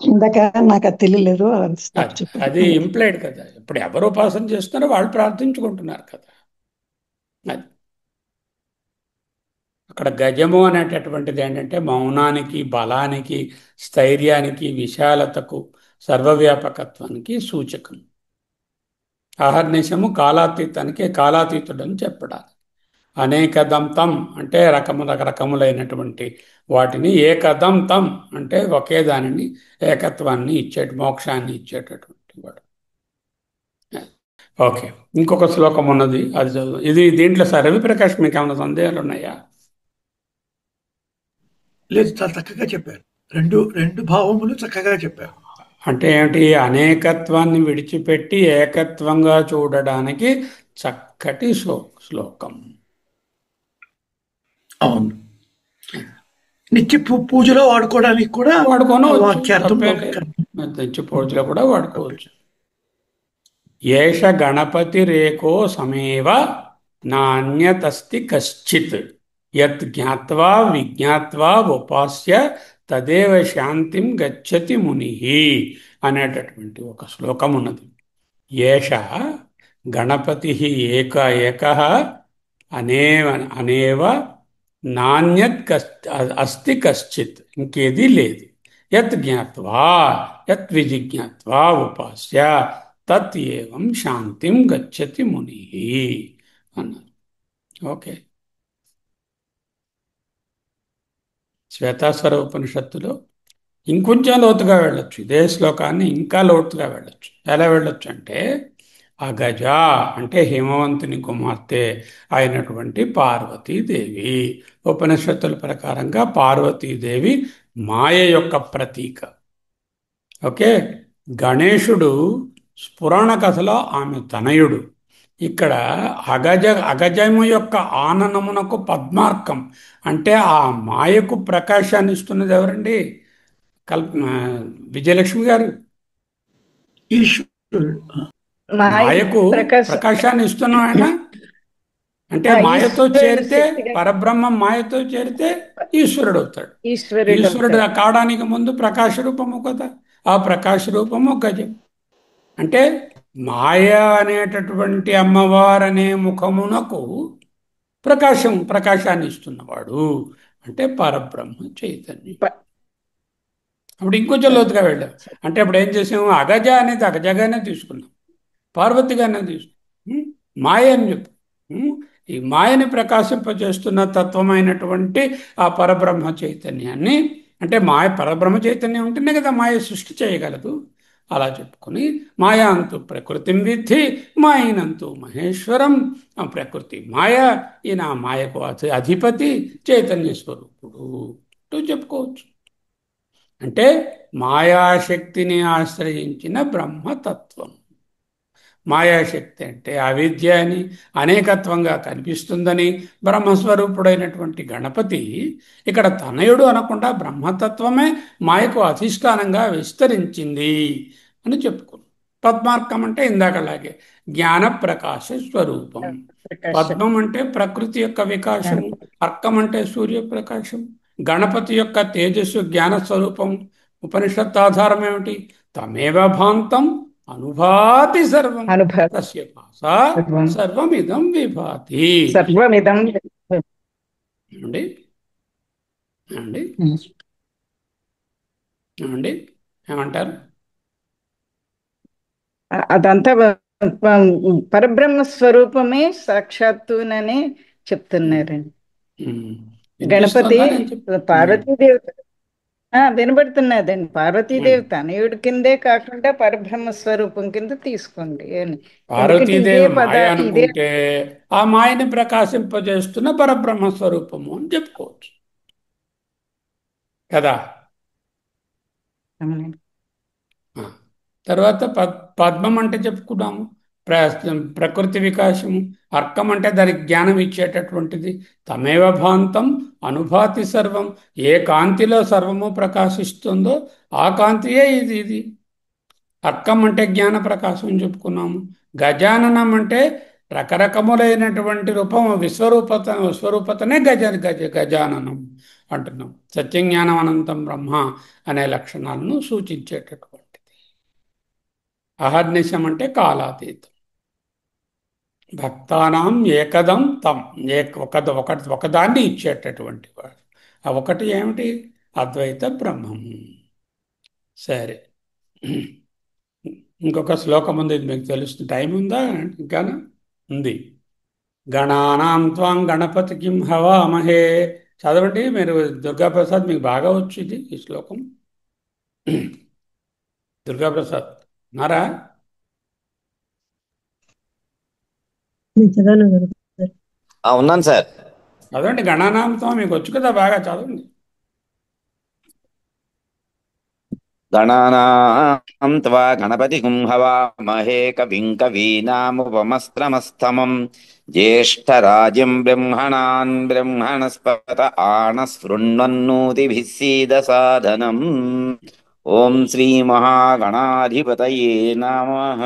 ఇందాక నాకు అది తెలియలేదు, అది ఇంప్లైడ్ కదా. ఇప్పుడు ఎవరు ఉపాసన చేస్తున్నారో వాళ్ళు ప్రార్థించుకుంటున్నారు కదా. అది అక్కడ గజము అనేటటువంటిది ఏంటంటే మౌనానికి, బలానికి, స్థైర్యానికి, విశాలతకు, సర్వవ్యాపకత్వానికి సూచకం. అహర్నిశము కాలాతీతానికి కాలాతీతుడని చెప్పడానికి. అనేకదంతం అంటే రకరకములైనటువంటి వాటిని, ఏకదంతం అంటే ఒకే దానిని, ఏకత్వాన్ని మోక్షాన్ని ఇచ్చేటటువంటి వాడు. ఓకే, ఇంకొక శ్లోకం ఉన్నది, అది చదువు. ఇది దీంట్లో సార్ రవిప్రకాష్ మీకు ఏమైనా సందేహాలు ఉన్నాయా? లేదు, చాలా చక్కగా చెప్పారు. రెండు రెండు భావములు చక్కగా చెప్పారు. అంటే ఏమిటి? అనేకత్వాన్ని విడిచిపెట్టి ఏకత్వంగా చూడడానికి చక్కటి శ్లోకం. అవును, నిత్య పూజలో వాడుకోవడానికి కూడా వాక్యార్థం. నిత్య పూజలో కూడా వాడుకోవచ్చు. ఏష గణపతిరేకో సమేవ నాణ్యతస్తి కశ్చిత్ యత్ జ్ఞాత్వా విజ్ఞాత్వా ఉపాస్య తదేవ శాంతిం గచ్చతి ముని అనేటటువంటి ఒక శ్లోకం ఉన్నది. ఏష గణపతి ఏక అనేవ అనేవ నాణ్యత్ అస్తి కశ్చిత్, ఇంకేది లేదు. యత్ జ్ఞాత్వా యత్ విజిజ్ఞాత్వా ఉపాస్య తత్ ఏవం శాంతిం గచ్చతి ముని అన్నారు. ఓకే, శ్వేతాస్వర ఉపనిషత్తులో ఇంకొంచెం లోతుగా వెళ్ళొచ్చు. ఇదే శ్లోకాన్ని ఇంకా లోతుగా వెళ్ళొచ్చు. ఎలా వెళ్ళొచ్చు అంటే, అగజ అంటే హిమవంతుని కుమార్తె అయినటువంటి పార్వతీదేవి. ఉపనిషత్తుల ప్రకారంగా పార్వతీదేవి మాయ యొక్క ప్రతీక. ఓకే, గణేశుడు పురాణ కథలో ఆమె తనయుడు. ఇక్కడ అగజము యొక్క ఆననమునకు పద్మార్కం అంటే ఆ మాయకు ప్రకాశాన్ని ఇస్తున్నది ఎవరండి? విజయలక్ష్మి గారు. మాయకు ప్రకాశాన్ని ఇస్తున్నాం ఆయన. అంటే మాయతో చేరితే పరబ్రహ్మం, మాయతో చేరితే ఈశ్వరుడు అవుతాడు. ఈశ్వరుడు కావడానికి ముందు ప్రకాశ రూపము కదా, ఆ ప్రకాశ రూపము గజం. అంటే మాయ అనేటటువంటి అమ్మవారనే ముఖమునకు ప్రకాశాన్ని ఇస్తున్నవాడు అంటే పరబ్రహ్మ చైతన్యం. అప్పుడు ఇంకొంచెం లోతుగా వెళ్ళాం. అంటే అప్పుడు ఏం చేసాము? అగజ అనేది అగజగానే తీసుకున్నాం, పార్వతిగానే తీసుకున్నాం, మాయ అని చెప్పు. ఈ మాయని ప్రకాశింపజేస్తున్న తత్వమైనటువంటి ఆ పరబ్రహ్మ చైతన్యాన్ని, అంటే మాయ పరబ్రహ్మ చైతన్యం ఉంటేనే కదా మాయ సృష్టి చేయగలదు. అలా చెప్పుకొని మాయాంతు ప్రకృతిం విద్ధి మాయనంతు మహేశ్వరం. ఆ ప్రకృతి మాయ, ఈయన మాయకు అధిపతి చైతన్య స్వరూపుడు చెప్పుకోవచ్చు. అంటే మాయాశక్తిని ఆశ్రయించిన బ్రహ్మతత్వం. మాయాశక్తి అంటే అవిద్య అని, అనేకత్వంగా కనిపిస్తుందని బ్రహ్మస్వరూపుడైనటువంటి గణపతి ఇక్కడ తనయుడు అనకుండా బ్రహ్మతత్వమే మాయకు అధిష్టానంగా విస్తరించింది అని చెప్పుకున్నాం. పద్మార్కం అంటే ఇందాకలాగే జ్ఞాన ప్రకాశ స్వరూపం. పద్మం అంటే ప్రకృతి యొక్క వికాసము, అర్కం అంటే సూర్యప్రకాశం. గణపతి యొక్క తేజస్సు జ్ఞాన స్వరూపం. ఉపనిషత్ ఆధారం ఏమిటి? తమేవ భాంతం అనుభాతి సర్వం తస్య భాషా సర్వమిదం విభాతి. సర్వమిదం ఏమండి ఏమండి ఏమండి ఏమంటారు? అదంతా పరబ్రహ్మ స్వరూపమే సాక్షాత్తునని చెప్తున్నారండి. గణపతి పార్వతీదేవి వినబడుతున్నదండి. పార్వతీదేవి తనయుడి కిందే కాకుండా పరబ్రహ్మ స్వరూపం కింద తీసుకోండి అని. పార్వతీదేవి మాయ అనుకుంటే ఆ మాయని ప్రకాశింపజేస్తున్న పరబ్రహ్మ స్వరూపము అని చెప్పుకోవచ్చు కదా. తర్వాత పద్మం అంటే చెప్పుకున్నాము ప్రకృతి వికాసము. అర్కం అంటే దానికి జ్ఞానం ఇచ్చేటటువంటిది. తమేవ భాంతం అనుభాతి సర్వం. ఏ కాంతిలో సర్వము ప్రకాశిస్తుందో ఆ కాంతియే ఇది. అర్కం అంటే జ్ఞాన ప్రకాశం చెప్పుకున్నాము. గజాననం అంటే రకరకములైనటువంటి రూపం, విశ్వరూపతనే గజాననం అంటున్నాం. సత్యజ్ఞానం అనంతం బ్రహ్మ అనే లక్షణాలను సూచించేటటువంటిది. అహర్నిశం అంటే కాలాతీతం. భక్తానాం ఏకదం తం, ఒకదాన్ని ఇచ్చేటటువంటి వాడు. ఆ ఒకటి ఏమిటి? అద్వైత బ్రహ్మము. సరే, ఇంకొక శ్లోకం ఉంది, ఇది మీకు తెలుస్తుంది. టైం ఉందా? ఇంకానా ఉంది? గణానాం త్వాం గణపతికిం హవామహే. చదవండి మీరు. దుర్గాప్రసాద్ మీకు బాగా వచ్చింది ఈ శ్లోకం. దుర్గాప్రసాద్ ఉన్నారా? నేను చదవను గురుగారు. ఉన్నాను సార్. చదవండి. గణానాం త్వాం మీకు వచ్చు కదా, బాగా చదవండి. గణానాం త్వా గణపతిం హవామహే కవిం కవీనాముపమస్త్రమస్తమం జ్యేష్ఠరాజం బ్రహ్మణాన్ బ్రహ్మణస్పత ఆనశృణ్వన్నోతిభిः సీదసాదనం. ఓం శ్రీ మహాగణాధిపతయే నమః.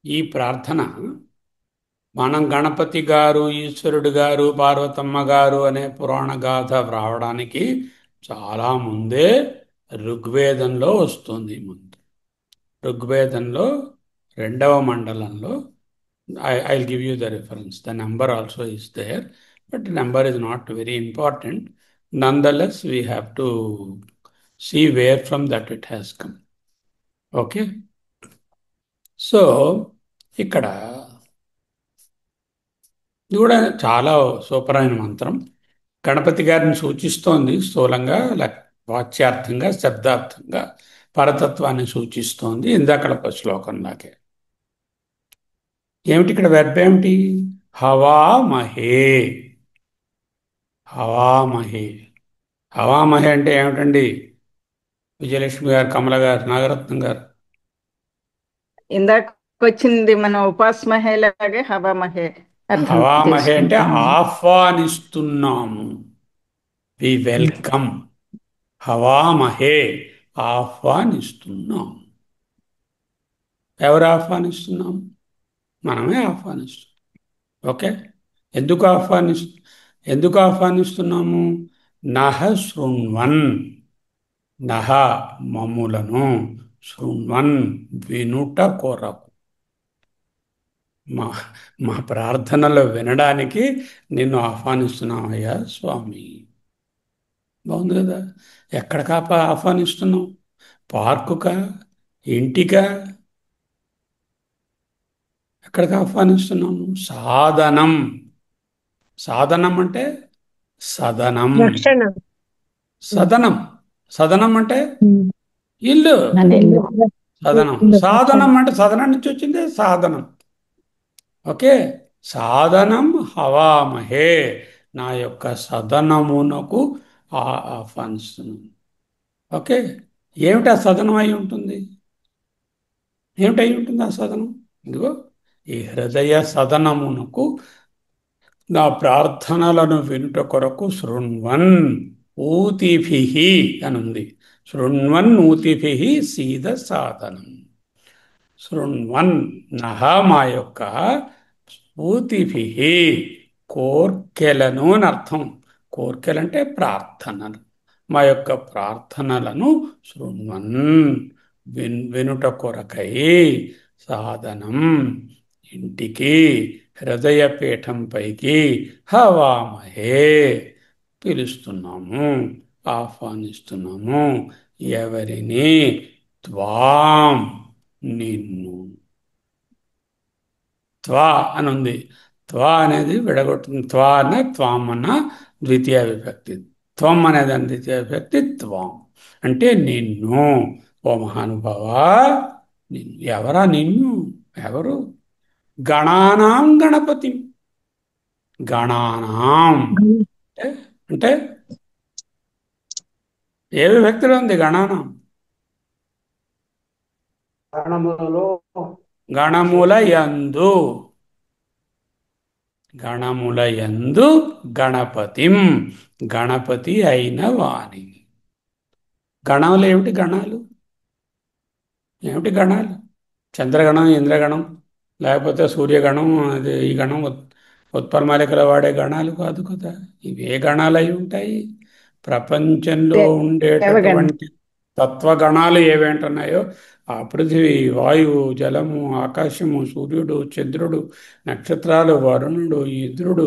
ఈ ప్రార్థన మనం గణపతి గారు, ఈశ్వరుడు గారు, పార్వతమ్మ గారు అనే పురాణ గాథ రావడానికి చాలా ముందే ఋగ్వేదంలో వస్తుంది. ముందు ఋగ్వేదంలో 2వ మండలంలో, I'll give you the reference. The number also is there, but the number is not very important. Nonetheless, we have to see where from that it has come. Okay? So, ఇక్కడ ఇది కూడా చాలా సూపర్ అయిన మంత్రం. గణపతి గారిని సూచిస్తోంది స్థూలంగా, వాచ్యార్థంగా, శబ్దార్థంగా పరతత్వాన్ని సూచిస్తోంది. ఇందాకడ శ్లోకంలాగే. ఏమిటి ఇక్కడ వెర్బ్ ఏమిటి? హవామహే. హవామహే. హవామహే అంటే ఏమిటండి? విజయలక్ష్మి గారు, కమల గారు, నాగరత్నం గారు. ఇందాక వచ్చింది మన ఉపాస్మహేలాగే హవామహే అర్థం హవామహే అంటే చేసుకుంటాం. ఆహ్వానిస్తున్నాము. We welcome. హవామహే ఆహ్వానిస్తున్నాం. ఎవరు ఆహ్వానిస్తున్నాం? మనమే ఆహ్వానిస్తున్నాం. ఓకే? ఎందుకు ఆహ్వానిస్తున్నాము? నహ శృణ్వన్. నహ మమ్ములను, శృణ్వన్ వినుట కొరకు. మా ప్రార్థనలు వినడానికి నిన్ను ఆహ్వానిస్తున్నామయ్యా స్వామి. బాగుంది కదా? ఎక్కడికా ఆహ్వానిస్తున్నాం? పార్కుకా? ఇంటికా? ఎక్కడికి ఆహ్వానిస్తున్నాము? సాధనం. సాధనం అంటే సదనం. రక్షణ. సదనం. సదనం అంటే ఇల్లు. సదనం. సాధనం అంటే సదనం నుంచి వచ్చింది సాధనం. ఓకే? సాధనం హవామహే. నా యొక్క సదనమునకు ఆహ్వానిస్తున్నాను. ఓకే? ఏమిటి ఆ సదనం అయి ఉంటుంది? ఏమిటై ఉంటుంది ఆ సదనం? ఇదిగో ఈ హృదయ సదనమునకు నా ప్రార్థనలను వినుట కొరకు శృణ్వన్ ఊతిభిః అనుంది. శృణ్వన్ ఊతిభిః సీద సాధనం. శృణ్వన్ నహ మా యొక్క ఊతిభిః కోర్కెలను అని అర్థం. కోర్కెలంటే ప్రార్థనలు. మా యొక్క ప్రార్థనలను శృణ్వన్ వినుట కొరకై సాధనం ఇంటికి, హృదయపీఠంపైకి హవామహే పిలుస్తున్నాము, ఆహ్వానిస్తున్నాము. ఎవరిని? త్వాం నిన్ను. త్వా అని ఉంది. త్వా అనేది విడగొట్టింది. త్వా అన్న త్వాం అన్న ద్వితీయ విభక్తి. త్వం అనేదాన్ని ద్వితీయ విభక్తి. త్వాం అంటే నిన్ను. ఓ మహానుభావ, నిన్ను. ఎవరా నిన్ను? ఎవరు? గణానాం గణపతి. గణానాం అంటే ఏ విభక్తిలో ఉంది గణానాం? గణములలో గణముల యందు. గణముల యందు గణపతిం. గణపతి అయిన వాణి. గణాలు ఏమిటి? గణాలు ఏమిటి? గణాలు చంద్రగణం, ఇంద్రగణం, లేకపోతే సూర్యగణం, అది ఈ గణం ఉత్పలమాలికలో వాడే గణాలు కాదు కదా. ఇవే గణాలు అయి ఉంటాయి. ప్రపంచంలో ఉండేటటువంటి తత్వగణాలు ఏవేంటున్నాయో, ఆ పృథివీ, వాయువు, జలము, ఆకాశము, సూర్యుడు, చంద్రుడు, నక్షత్రాలు, వరుణుడు, ఇంద్రుడు,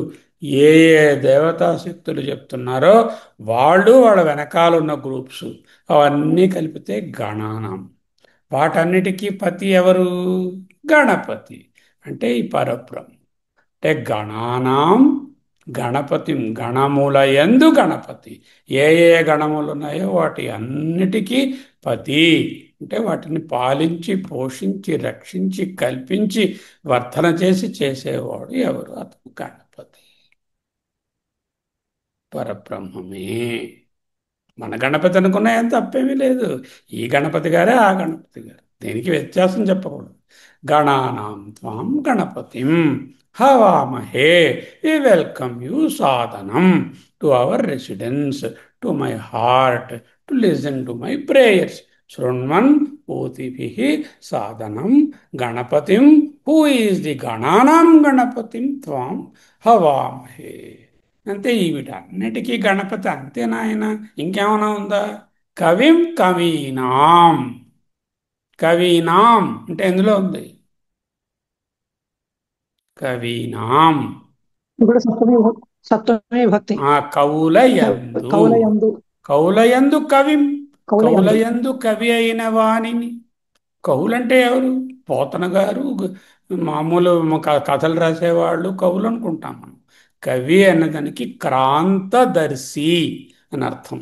ఏ ఏ దేవతాశక్తులు చెప్తున్నారో వాళ్ళు, వాళ్ళ వెనకాలన్న గ్రూప్స్, అవన్నీ కలిపితే గణానం. వాటన్నిటికీ పతి ఎవరు? గణపతి. అంటే ఈ పరబ్రహ్మ. అంటే గణానాం గణపతిం, గణముల యందు గణపతి. ఏ ఏ గణములు ఉన్నాయో వాటి అన్నిటికీ పతి అంటే వాటిని పాలించి పోషించి రక్షించి కల్పించి వర్ధన చేసి చేసేవాడు ఎవరు? అతను గణపతి, పరబ్రహ్మమే. మన గణపతి అనుకున్నా ఏం తప్పేమీ లేదు. ఈ గణపతి గారే ఆ గణపతి గారు, దేనికి వ్యత్యాసం చెప్పకూడదు. గణానాం త్వాం గణపతిం హవామహే. వి వెల్కమ్ యూ సాధనం to our residence, to my heart, to listen to my prayers. శృణ్వన్ పూతిభిః సాధనం గణపతిం. హూ ఈజ్ ది గణానాం గణపతిం త్వాం హవామహే. అంతే. ఈ వీటన్నిటికీ గణపతి అంతే నాయన. ఇంకేమైనా ఉందా? కవిం కవీనాం. కవీనాం అంటే ఎందులో ఉంది? కవీనాం ఇది కూడా సప్తమే భక్తి. కవులయందు. కౌలయందు కవులయందు కవిం. కౌలయందు కవులయందు కవి అయిన వాణిని. కవులంటే ఎవరు? పోతన గారు, మామూలు కథలు రాసేవాళ్ళు కవులు అనుకుంటాం మనం. కవి అన్నదానికి క్రాంతదర్శి అని అర్థం.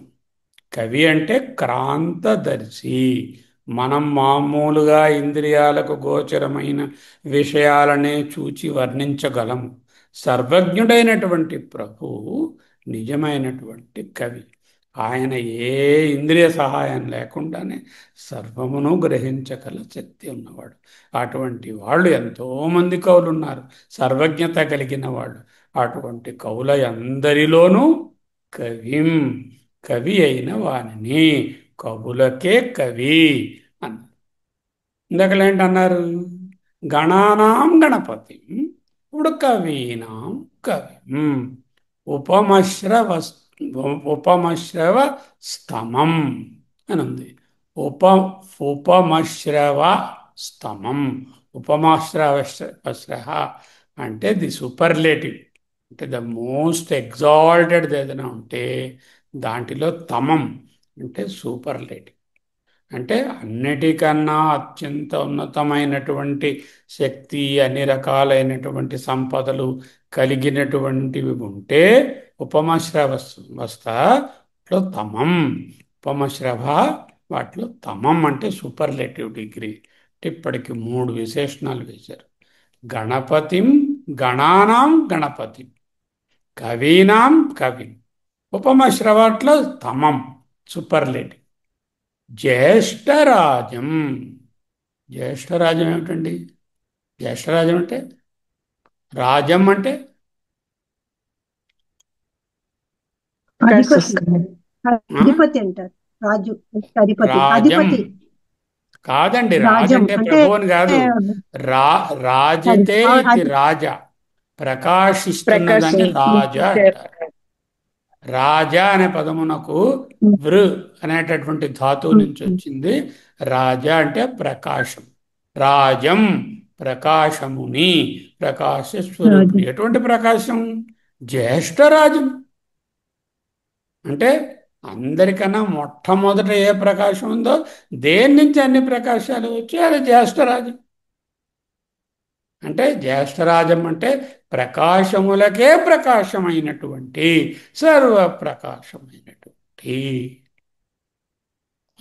కవి అంటే క్రాంతదర్శి. మనం మామూలుగా ఇంద్రియాలకు గోచరమైన విషయాలనే చూచి వర్ణించగలం. సర్వజ్ఞుడైనటువంటి ప్రభువు నిజమైనటువంటి కవి. ఆయన ఏ ఇంద్రియ సహాయం లేకుండానే సర్వమును గ్రహించగల శక్తి ఉన్నవాడు. అటువంటి వాళ్ళు ఎంతోమంది కవులు ఉన్నారు, సర్వజ్ఞత కలిగిన వాళ్ళు. అటువంటి కవుల అందరిలోనూ కవిం, కవి అయిన వానిని, కవులకే కవి అన్నారు. ఇందాకలేంటన్నారు? గణానాం గణపతి. ఇప్పుడు కవీనాం కవిం. ఉపమశ్రవ స్తమం అని ఉంది. ఉపమశ్రవ స్తమం. ఉపమాశ్రవ అంటే ది సూపర్లేటివ్, అంటే ద మోస్ట్ ఎగ్జాల్టెడ్ ఏదైనా ఉంటే దాంట్లో తమం అంటే సూపర్లేటివ్. అంటే అన్నిటికన్నా అత్యంత ఉన్నతమైనటువంటి శక్తి, అన్ని రకాలైనటువంటి సంపదలు కలిగినటువంటివి ఉంటే ఉపమశ్రవస్థలో తమం. ఉపమశ్రవ వాటిలో తమం అంటే సూపర్లేటివ్ డిగ్రీ. అంటే ఇప్పటికి 3 విశేషణాలు వేశారు. గణపతిం, గణానాం గణపతి, కవీనాం కవి, ఉపమశ్రవాట్లో తమం సూపర్లేటివ్. జ్యేష్ఠరాజం. జ్యేష్ఠరాజం ఏమిటండి? జ్యేష్ఠరాజం అంటే, రాజం అంటే అధిపతి అంటారు. రాజు అధిపతి. రాజం అధిపతి కాదండి. రాజు రాజం అంటే అంటే ప్రభువుని కాదు. రాజతే ఇది రాజ, ప్రకాశిస్తున్నదాన్ని రాజ అంటారు. రాజా అనే పదమునకు వృ అనేటటువంటి ధాతువు నుంచి వచ్చింది. రాజా అంటే ప్రకాశం. రాజం ప్రకాశముని, ప్రకాశ స్వరూపుని. ఎటువంటి ప్రకాశం? జ్యేష్ఠరాజం. అంటే అందరికన్నా మొట్టమొదట ఏ ప్రకాశం ఉందో, దేని నుంచి అన్ని ప్రకాశాలు వచ్చి అది జ్యేష్ఠరాజం. అంటే జ్యేష్ఠరాజం అంటే ప్రకాశములకే ప్రకాశమైనటువంటి, సర్వప్రకాశమైనటువంటి.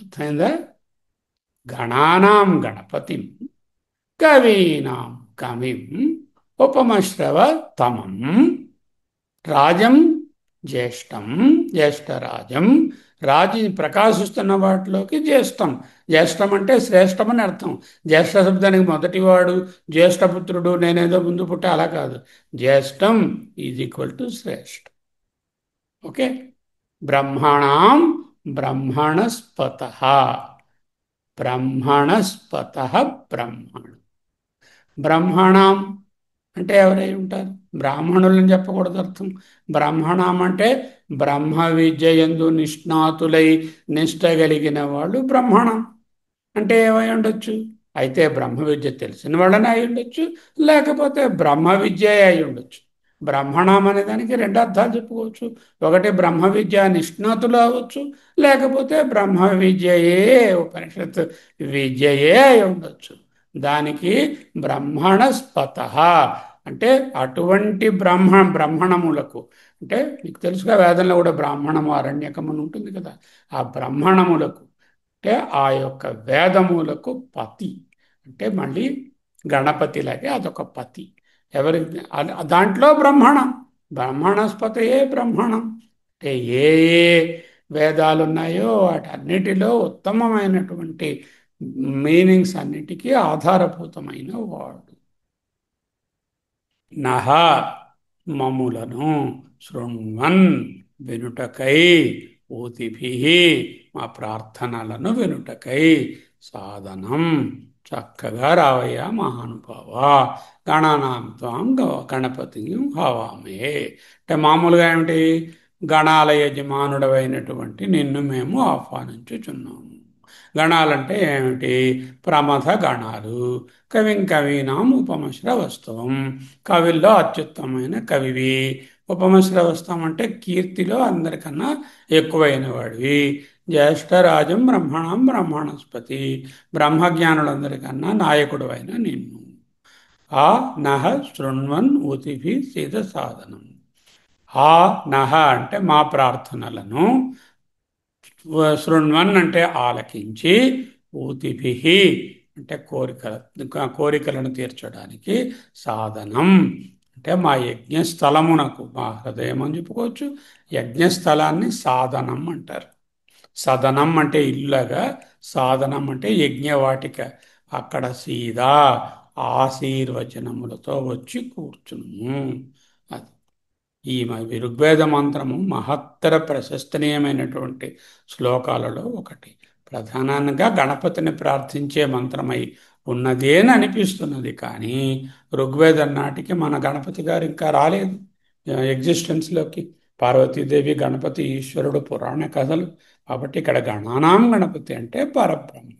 అర్థమైందా? గణానాం గణపతిం, కవీనాం కవిం, ఉపమశ్రవ తమం, రాజం జ్యేష్టం, జ్యేష్ఠరాజం. రాజు ప్రకాశిస్తున్న వాటిలోకి జ్యేష్టం. జ్యేష్టం అంటే శ్రేష్టం అని అర్థం. జ్యేష్ఠ శబ్దానికి మొదటివాడు, జ్యేష్ఠపుత్రుడు, నేనేదో ముందు పుట్ట, అలా కాదు. జ్యేష్టం ఈజ్ ఈక్వల్ టు శ్రేష్ఠ. ఓకే. బ్రహ్మణాం బ్రహ్మణస్పత. బ్రహ్మణస్పత బ్రహ్మణం. బ్రహ్మణం అంటే ఎవరై ఉంటారు? బ్రాహ్మణులని చెప్పకూడదు అర్థం. బ్రహ్మణం అంటే బ్రహ్మ విద్య యందు నిష్ణాతులై నిష్ట కలిగిన వాళ్ళు బ్రహ్మణం. అంటే ఏమై ఉండొచ్చు? అయితే బ్రహ్మ విద్య తెలిసిన వాళ్ళని అయి ఉండొచ్చు, లేకపోతే బ్రహ్మ విద్య అయి ఉండొచ్చు. బ్రహ్మణం అనే దానికి 2 అర్థాలు చెప్పుకోవచ్చు. ఒకటి బ్రహ్మ విద్య నిష్ణాతులు అవ్వచ్చు, లేకపోతే బ్రహ్మ విద్యయే ఉపనిషత్తు విద్యయే అయి ఉండొచ్చు. దానికి బ్రహ్మణస్పత అంటే అటువంటి బ్రహ్మణములకు, అంటే మీకు తెలుసుగా వేదంలో కూడా బ్రాహ్మణము అరణ్యకం అని ఉంటుంది కదా, ఆ బ్రహ్మణములకు అంటే ఆ యొక్క వేదములకు పతి, అంటే మళ్ళీ గణపతిలాగే అదొక పతి. ఎవరి దాంట్లో బ్రహ్మణస్పతయే బ్రహ్మణం. అంటే ఏ ఏ వేదాలు ఉన్నాయో వాటన్నిటిలో ఉత్తమమైనటువంటి మీనింగ్స్ అన్నిటికీ ఆధారభూతమైన వాడు. నహ మమ్ములను శృణ్వన్ వినుటకై, ఊతిభి మా ప్రార్థనలను వినుటకై సాధనం చక్కగా రావయ్యా మహానుభావ, గణానాం త్వాం గణపతి హవామే. అంటే మామూలుగా ఏమిటి, గణాల యజమానుడవైనటువంటి నిన్ను మేము ఆహ్వానించుచున్నాము. గణాలంటే ఏమిటి, ప్రమథ గణాలు, కవీనాం ఉపమశ్రవస్తవం, కవిల్లో అత్యుత్తమైన కవివి. ఉపమశ్రవస్తం అంటే కీర్తిలో అందరికన్నా ఎక్కువైన వాడివి. జ్యేష్ఠరాజం బ్రహ్మణం బ్రహ్మణస్పతి, బ్రహ్మజ్ఞానులందరికన్నా నాయకుడు అయిన నిన్ను. ఆ నహ శృణ్వన్ ఊతిభి సీత సాధనం. ఆ నహ అంటే మా ప్రార్థనలను, శృణ్వన్ అంటే ఆలకించి, ఊతిభి అంటే కోరికలను తీర్చడానికి, సాధనం అంటే మా యజ్ఞస్థలమునకు, మా హృదయం అని చెప్పుకోవచ్చు. యజ్ఞస్థలాన్ని సాధనం అంటారు. సదనం అంటే ఇల్లుగా, సాధనం అంటే యజ్ఞవాటిక. అక్కడ సీదా ఆశీర్వచనములతో వచ్చి కూర్చును. అది ఈ ఋగ్వేద మంత్రము మహత్తర ప్రశస్తనీయమైనటువంటి శ్లోకాలలో ఒకటి. ప్రధానంగా గణపతిని ప్రార్థించే మంత్రమై ఉన్నదేని అనిపిస్తున్నది, కానీ ఋగ్వేదం నాటికి మన గణపతి గారు ఇంకా రాలేదు ఎగ్జిస్టెన్స్లోకి. పార్వతీదేవి, గణపతి, ఈశ్వరుడు పురాణ కథలు. కాబట్టి ఇక్కడ గణానాం గణపతి అంటే పరబ్రహ్మ.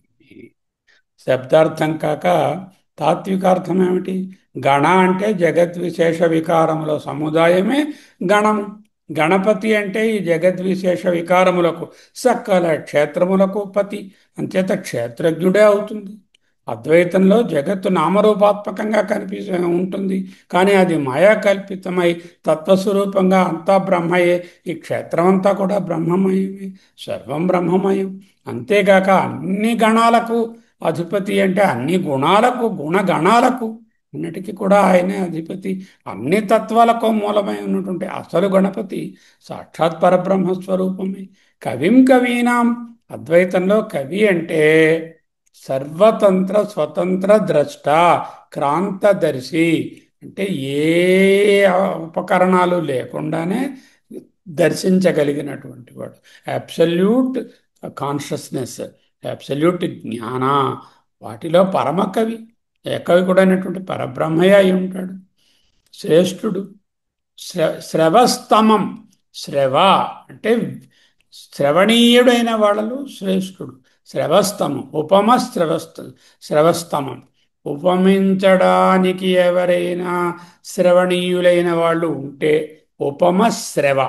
శబ్దార్థం కాక తాత్వికార్థం ఏమిటి? గణ అంటే జగద్విశేష వికారముల సముదాయమే గణము. గణపతి అంటే ఈ జగద్విశేష వికారములకు, సకల క్షేత్రములకు పతి. అంచేత క్షేత్రజ్ఞుడే అవుతుంది. అద్వైతంలో జగత్తు నామరూపాత్మకంగా ఉంటుంది, కానీ అది మాయాకల్పితమై తత్వస్వరూపంగా అంతా బ్రహ్మయే. ఈ క్షేత్రమంతా కూడా బ్రహ్మమయమే, సర్వం బ్రహ్మమయం. అంతేగాక అన్ని గణాలకు అధిపతి, అంటే అన్ని గుణాలకు, గుణగణాలకు అన్నిటికీ కూడా ఆయనే అధిపతి. అన్ని తత్వాలకు మూలమై ఉన్నటువంటి అసలు గణపతి సాక్షాత్ పరబ్రహ్మస్వరూపమే. కవీనాం, అద్వైతంలో కవి అంటే సర్వతంత్ర స్వతంత్ర ద్రష్ట, క్రాంతదర్శి. అంటే ఏ ఉపకరణాలు లేకుండానే దర్శించగలిగినటువంటి వాడు. అబ్సల్యూట్ కాన్షియస్నెస్, అబ్సల్యూట్ జ్ఞాన, వాటిలో పరమ కవి. ఏకవి కూడా అయినటువంటి పరబ్రహ్మయ్య అయి ఉంటాడు. శ్రేష్ఠుడు. శ్రవస్తమం, శ్రవ అంటే శ్రవణీయుడైన వాళ్ళలో శ్రేష్ఠుడు. శ్రవస్తమం, శ్రవస్తమం. ఉపమించడానికి ఎవరైనా శ్రవణీయులైన వాళ్ళు ఉంటే ఉపమ శ్రవ.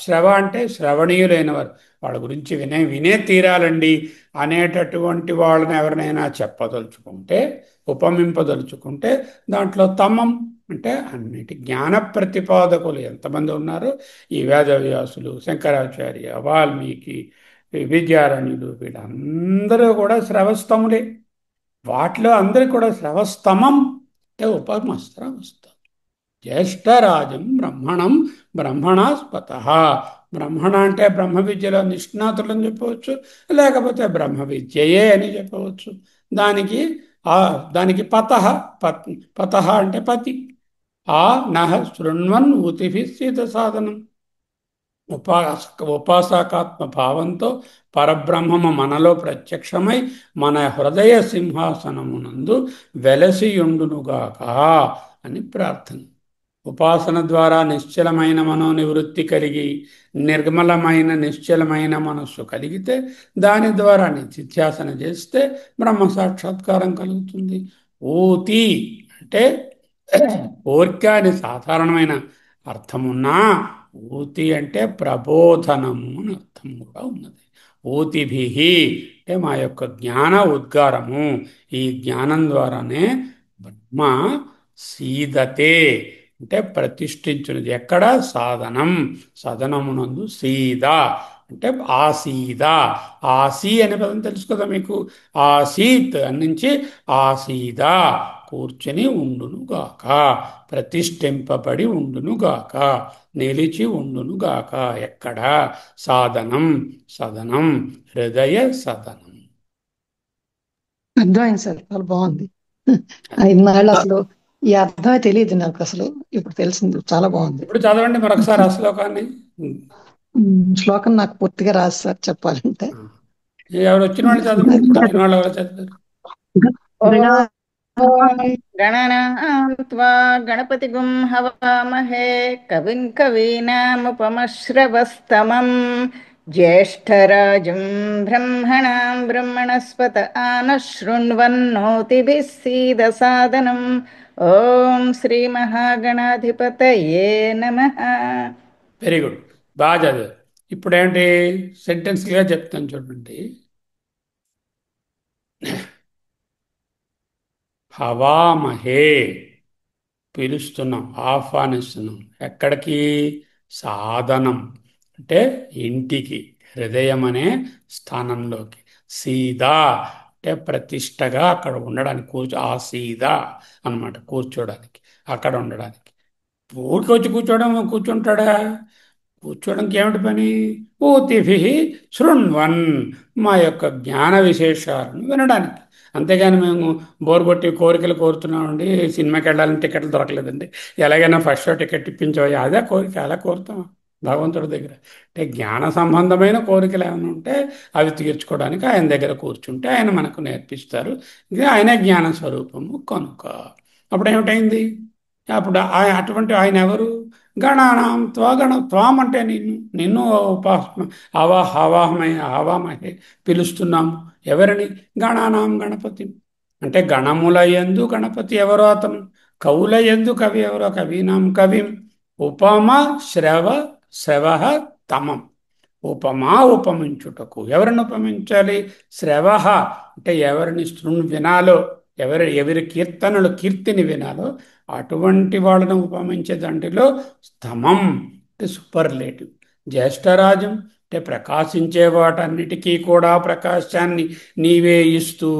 శ్రవ అంటే శ్రవణీయులైన వారు, వాళ్ళ గురించి వినే తీరాలండి అనేటటువంటి వాళ్ళని ఎవరినైనా చెప్పదలుచుకుంటే, ఉపమింపదలుచుకుంటే దాంట్లో తమం అంటే అన్నిటి జ్ఞాన ప్రతిపాదకులు ఎంతమంది ఉన్నారో, ఈ వేదవ్యాసులు, శంకరాచార్య, వాల్మీకి, విద్యారణ్యులు, వీళ్ళందరూ కూడా శ్రవస్తములే. వాటిలో అందరికి కూడా శ్రవస్తమం అంటే ఉపమస్రవస్తం. జ్యేష్ఠరాజం బ్రహ్మణం బ్రహ్మణాస్పత. బ్రహ్మణ అంటే బ్రహ్మ విద్యలో నిష్ణాతులు అని చెప్పవచ్చు, లేకపోతే బ్రహ్మ విద్యయే అని చెప్పవచ్చు. దానికి పత అంటే పతి. ఆ నహ శృణ్వన్ ఊతిభి సీత సాధనం. ఉపాసకాత్మ భావంతో పరబ్రహ్మము మనలో ప్రత్యక్షమై మన హృదయ సింహాసనమునందు వెలసియుండునుగాక అని ప్రార్థన. ఉపాసన ద్వారా నిశ్చలమైన మనోనివృత్తి కలిగి, నిర్మలమైన నిశ్చలమైన మనస్సు కలిగితే, దాని ద్వారా నిత్యాసన చేస్తే బ్రహ్మ సాక్షాత్కారం కలుగుతుంది. ఊతి అంటే కోర్క అని సాధారణమైన అర్థమున్నా, ఊతి అంటే ప్రబోధనము అని అర్థం కూడా ఉన్నది. ఊతిభిహి అంటే మా యొక్క జ్ఞాన ఉద్గారము, ఈ జ్ఞానం ద్వారానే బ్రహ్మ సీదతే అంటే ప్రతిష్ఠించినది. ఎక్కడ? సాధనం, సదనమునందు. సీద అంటే ఆసీద, ఆసీ అనే పదం తెలుసు కదా మీకు. ఆసీత్ అని నుంచి ఆసీద కూర్చొని ఉండునుగాక, ప్రతిష్ఠింపబడి ఉండునుగాక, నిలిచి ఉండునుగాక. ఎక్కడ? సాధనం, సదనం, హృదయ సదనం. అర్థమైంది సార్, చాలా బాగుంది. ఇన్నాళ్ళు అసలు ఈ అర్థమే తెలియదు నాకు, అసలు ఇప్పుడు తెలిసింది. చాలా బాగుంది. ఇప్పుడు చదవండి మరొకసారి ఆ శ్లోకాన్ని. శ్లోకం నాకు పూర్తిగా రాదు సార్ చెప్పాలంటే. ఎవరు వచ్చిన వాళ్ళు చదవండి. ఇప్పుడు వచ్చిన వాళ్ళు ఎవరు చదువుతారు? గణనాం త్వా గణపతిగుం హవామహే కవిం కవీనాముపమశ్రవస్తమం జ్యేష్ఠరాజం బ్రహ్మణాం బ్రహ్మణస్పత ఆనశృణ్వన్నోతిభిः సీదసాదనం. ఓం శ్రీ మహాగణాధిపతయే నమః. వెరీ గుడ్, బాగా చదివారు. ఇప్పుడు ఏంటి? సెంటెన్స్గా చెప్తాను చూడండి. హవామహే పిలుస్తున్నాం, ఆహ్వానిస్తున్నాం. ఎక్కడికి? సాధనం అంటే ఇంటికి, హృదయం అనే స్థానంలోకి. సీదా అంటే ప్రతిష్టగా అక్కడ ఉండడానికి, ఆ సీదా అన్నమాట, కూర్చోడానికి, అక్కడ ఉండడానికి. ఊరికి వచ్చి కూర్చుంటాడా? కూర్చోడానికి ఏమిటి పని? ఊతిభి శృణ్వన్ మా యొక్క జ్ఞాన విశేషాలను వినడానికి. అంతేగాని మేము బోర్ కొట్టి కోరికలు కోరుతున్నామండి, సినిమాకి వెళ్ళాలని టికెట్లు దొరకలేదండి, ఎలాగైనా ఫస్ట్ షో టికెట్ ఇప్పించవచ్చు, అదే కోరిక, అలా కోరుతాం భగవంతుడి దగ్గర. అంటే జ్ఞాన సంబంధమైన కోరికలు ఏమైనా ఉంటే అవి తీర్చుకోవడానికి ఆయన దగ్గర కూర్చుంటే ఆయన మనకు నేర్పిస్తారు. ఇది ఆయనే జ్ఞాన స్వరూపము కనుక. అప్పుడు ఏమిటైంది? అప్పుడు అటువంటి ఆయన ఎవరు? గణానాం త్వాం అంటే నిన్ను ఉపాసన హవామహే పిలుస్తున్నాము. ఎవరిని? గణానాం గణపతి అంటే గణముల యందు గణపతి ఎవరో అతను, కవుల యందు కవి ఎవరో కవీనాం కవిం, ఉపమ శ్రవ తమం. ఉపమించుటకు. ఎవరిని ఉపమించాలి? శ్రవ అంటే ఎవరిని వినాలో, ఎవరి కీర్తిని వినాలో అటువంటి వాళ్ళను ఉపమించే దాంట్లో స్తమం అంటే సూపర్లేటివ్. జ్యేష్ఠరాజం అంటే ప్రకాశించే వాటన్నిటికీ కూడా ప్రకాశాన్ని నీవే ఇస్తూ,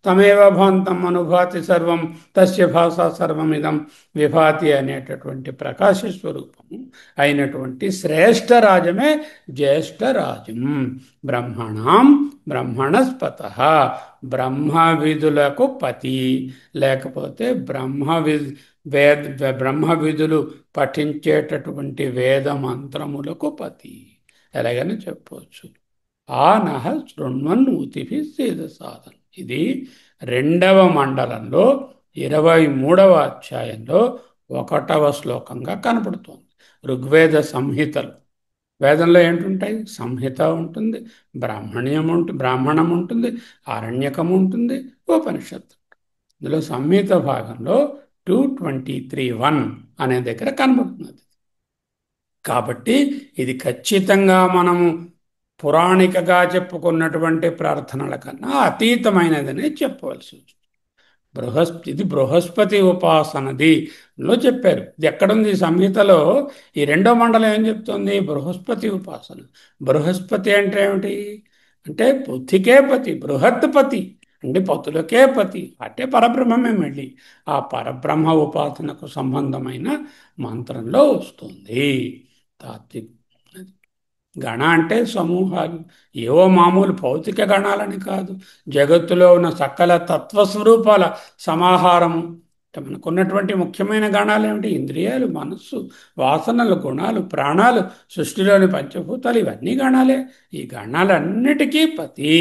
తమేవ భాంతం అనుభాతి సర్వం తస్య భాష సర్వమిదం విభాతి అనేటటువంటి ప్రకాశ స్వరూపము అయినటువంటి శ్రేష్ఠరాజమే జ్యేష్ఠరాజం. బ్రహ్మణాం బ్రహ్మణస్పత బ్రహ్మ విధులకు పతి, లేకపోతే బ్రహ్మ విధులు పఠించేటటువంటి వేద మంత్రములకు పతి, ఎలాగని చెప్పవచ్చు. ఆనహ శృణ్వన్ ఊతిభి సీద సాధన. ఇది 2వ మండలంలో 23వ అధ్యాయంలో 1వ శ్లోకంగా కనపడుతోంది. ఋగ్వేద సంహితలు. వేదంలో ఏంటుంటాయి? సంహిత ఉంటుంది, బ్రాహ్మణం ఉంటుంది, ఆరణ్యకం ఉంటుంది, ఉపనిషత్తు. ఇందులో సంహిత భాగంలో 223:1 అనే దగ్గర కనబడుతున్నది. కాబట్టి ఇది ఖచ్చితంగా మనము పురాణికగా చెప్పుకున్నటువంటి ప్రార్థనల కన్నా అతీతమైనదనే చెప్పవలసి వచ్చింది. ఇది బృహస్పతి ఉపాసనదిలో చెప్పారు. ఇది ఎక్కడుంది సంహితలో? ఈ 2వ మండలం ఏం చెప్తుంది? బృహస్పతి ఉపాసన. బృహస్పతి అంటే ఏమిటి? అంటే బుద్ధికే పతి, బృహత్పతి అంటే పతులకే పతి, అంటే పరబ్రహ్మమే. మళ్ళీ ఆ పరబ్రహ్మ ఉపాసనకు సంబంధమైన మంత్రంలో వస్తుంది. తాత్విక గణ అంటే సమూహాలు, ఏవో మామూలు భౌతిక గణాలని కాదు, జగత్తులో ఉన్న సకల తత్వస్వరూపాల సమాహారము. మనకున్నటువంటి ముఖ్యమైన గణాలు ఏమిటి? ఇంద్రియాలు, మనస్సు, వాసనలు, గుణాలు, ప్రాణాలు, సృష్టిలోని పంచభూతాలు, ఇవన్నీ గణాలే. ఈ గణాలన్నిటికీ పతి.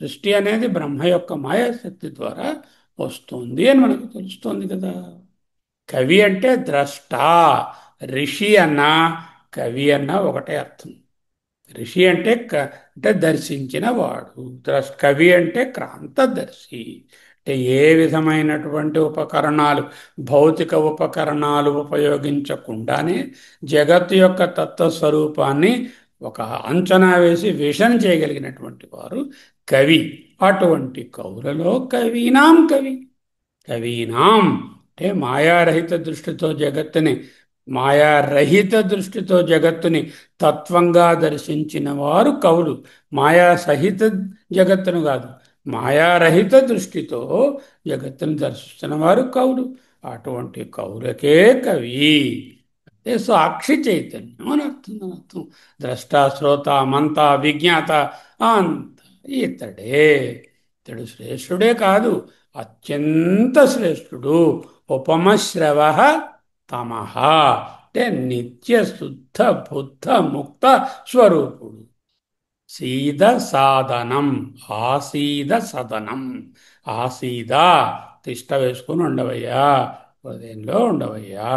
సృష్టి అనేది బ్రహ్మ యొక్క మాయాశక్తి ద్వారా వస్తుంది అని మనకు తెలుస్తుంది కదా. కవి అంటే ద్రష్ట, ఋషి అన్నా కవి అన్నా ఒకటే అర్థం. ఋషి అంటే దర్శించిన వాడు, కవి అంటే క్రాంతదర్శి. అంటే ఏ విధమైనటువంటి ఉపకరణాలు, భౌతిక ఉపకరణాలు ఉపయోగించకుండానే జగత్తు యొక్క తత్వస్వరూపాన్ని ఒక అంచనా వేసి విషన్ చేయగలిగినటువంటి వారు కవి. అటువంటి కవులలో కవీనాం కవి. కవీనాం అంటే మాయారహిత దృష్టితో జగత్తుని తత్వంగా దర్శించిన వారు కవులు. మాయా సహిత జగత్తును కాదు, మాయారహిత దృష్టితో జగత్తును దర్శిస్తున్న వారు కవులు. అటువంటి కవులకే కవి అంటే సాక్షి చైతన్యం అని అర్థం. ద్రష్ట, శ్రోత, మంత, విజ్ఞాత అంత ఇతడే. ఇతడు శ్రేష్ఠుడే కాదు, అత్యంత శ్రేష్ఠుడు. ఉపమశ్రవ తమః అంటే నిత్య శుద్ధ బుద్ధ ముక్త స్వరూపుడు. సీద సాధనం, ఆసీద సదనం. ఆసీద తిష్ట వేసుకుని ఉండవయ్యా, హృదయంలో ఉండవయ్యా.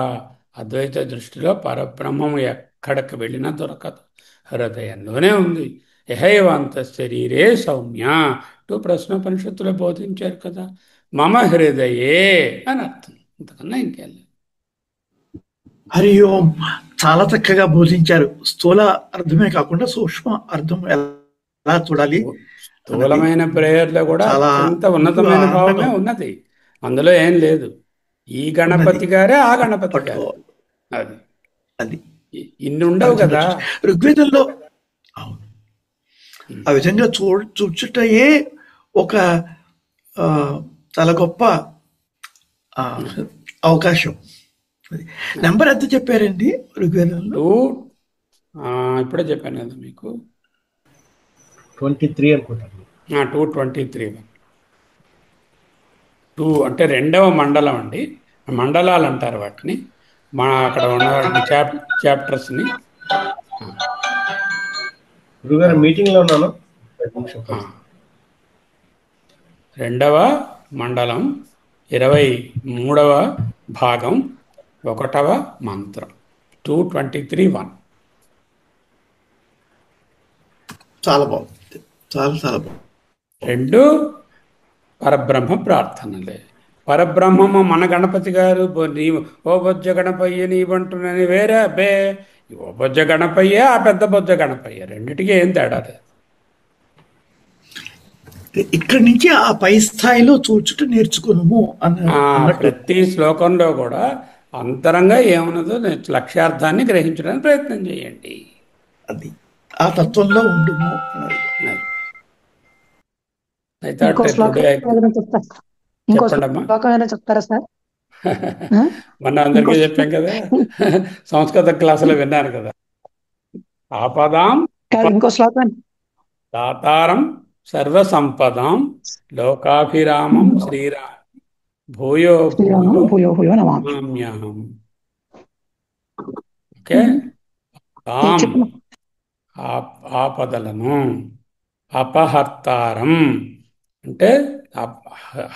అద్వైత దృష్టిలో పరబ్రహ్మం ఎక్కడికి వెళ్ళినా దొరకదు, హృదయంలోనే ఉంది. యహైవాంత శరీరే సౌమ్య టూ ప్రశ్నోపనిషత్తులో బోధించారు కదా. మమ హృదయే అని అర్థం, అంతకన్నా ఇంకేం లేదు. హరి ఓం. చాలా చక్కగా బోధించారు. స్థూల అర్థమే కాకుండా సూక్ష్మ అర్థం ఎలా చూడాలి. స్థూలమైన ప్రేయర్లో కూడా అత్యంత ఉన్నతమైన భావమే ఉన్నది, అందులో ఏం లేదు. ఈ గణపతి గారే ఆ గణపతి గారు, అది అది ఇన్ని ఉండవు కదా ఋగ్వేదంలో. అవును, ఆ విధంగా చూచుటయే ఒక చాలా గొప్ప అవకాశం. నెంబర్ ఎంత చెప్పారండి ఋగ్వేదంలో? ఇప్పుడే చెప్పాను కదా మీకు, 23 అనుకుంటాను. 223. 2 అంటే రెండవ మండలం అండి, మండలాలు అంటారు వాటిని. మన అక్కడ ఉన్న చాప్టర్స్ని. గురుగారు మీటింగ్లో ఉన్నాను. రెండవ మండలం 23వ భాగం 1వ మంత్రం 223:1. చాలా బాగుంది, చాలా బాగుంది. రెండు పరబ్రహ్మ ప్రార్థనలే. పరబ్రహ్మము మన గణపతి గారు నీ ఓ బొజ్జ గణపయ్య నీవంటునని వేరే అబ్బే, ఓ బొజ్జ గణపయ్య ఆ పెద్ద బొజ్జ గణపయ్య, రెండిటికి ఏం తేడా లేదు. ఇక్కడి నుంచి ఆ పై స్థాయిలో చూచుట నేర్చుకున్నాము ప్రతి శ్లోకంలో కూడా అంతరంగా ఏమున్నదో లక్ష్యార్థాన్ని గ్రహించడానికి ప్రయత్నం చేయండి. అది ఆ తత్వంలో ఉండుము. చెప్తారా సార్? మొన్న అందరికీ చెప్పాం కదా, సంస్కృత క్లాసులో విన్నాను కదా. ఆపదాం ఇంకో శ్లోకాన్ని, దాతారం సర్వ సంపదాం లోకాభిరామం శ్రీరామ భూయో భూయో నమామ్యహం. ఓకే, ఆపదలను అపహర్తారం అంటే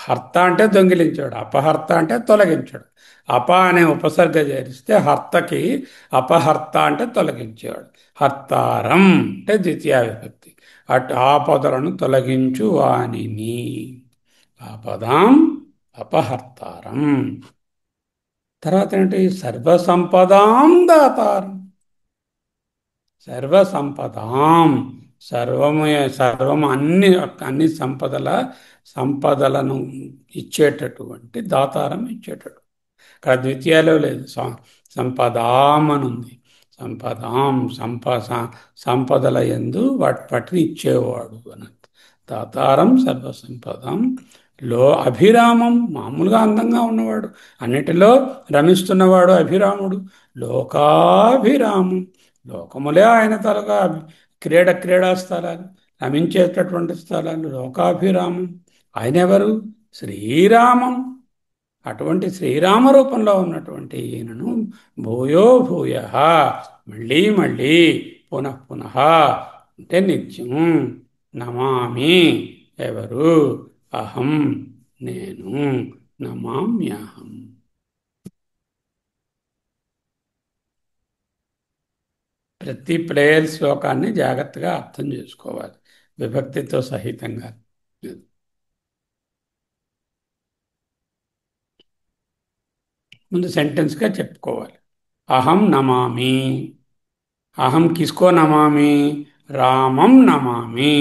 హర్త అంటే దొంగిలించాడు, అపహర్త అంటే తొలగించాడు. అప అనే ఉపసర్గ చేరిస్తే హర్తకి అపహర్త అంటే తొలగించేవాడు. హర్తారం అంటే ద్వితీయ విభక్తి. అటు ఆపదలను తొలగించు వానిని. ఆపదాం అపహర్తారం. తర్వాత ఏంటి? సర్వసంపదాం దాతారం. సర్వసంపదాం సర్వము అన్ని సంపదలను ఇచ్చేటటువంటి దాతారం ఇచ్చేటటువంటి. ఇక్కడ ద్వితీయాలో లేదు, సంపదాం అని ఉంది. సంపదాం సంపదల యందు వాటిని ఇచ్చేవాడు అని. దాతారం సర్వసంపదాం అభిరామం మామూలుగా అందంగా ఉన్నవాడు, అన్నిటిలో రమిస్తున్నవాడు అభిరాముడు. లోకాభిరామం లోకములే ఆయన తలగా క్రీడా స్థలాలు, రమించేటటువంటి స్థలాలు. లోకాభిరామం ఆయన ఎవరు? శ్రీరామం. అటువంటి శ్రీరామ రూపంలో ఉన్నటువంటి ఈయనను భూయో భూయ మళ్ళీ మళ్ళీ పునః అంటే నిత్యం నమామి. ఎవరు? అహం నేను, నమామ్యహం. ప్రతి ప్రేయర్ శ్లోకాన్ని జాగ్రత్తగా అర్థం చేసుకోవాలి, విభక్తితో సహితంగా. ముందు సెంటెన్స్గా చెప్పుకోవాలి. అహం నమామి, అహం కిస్కో నమామి, రామం నమామి,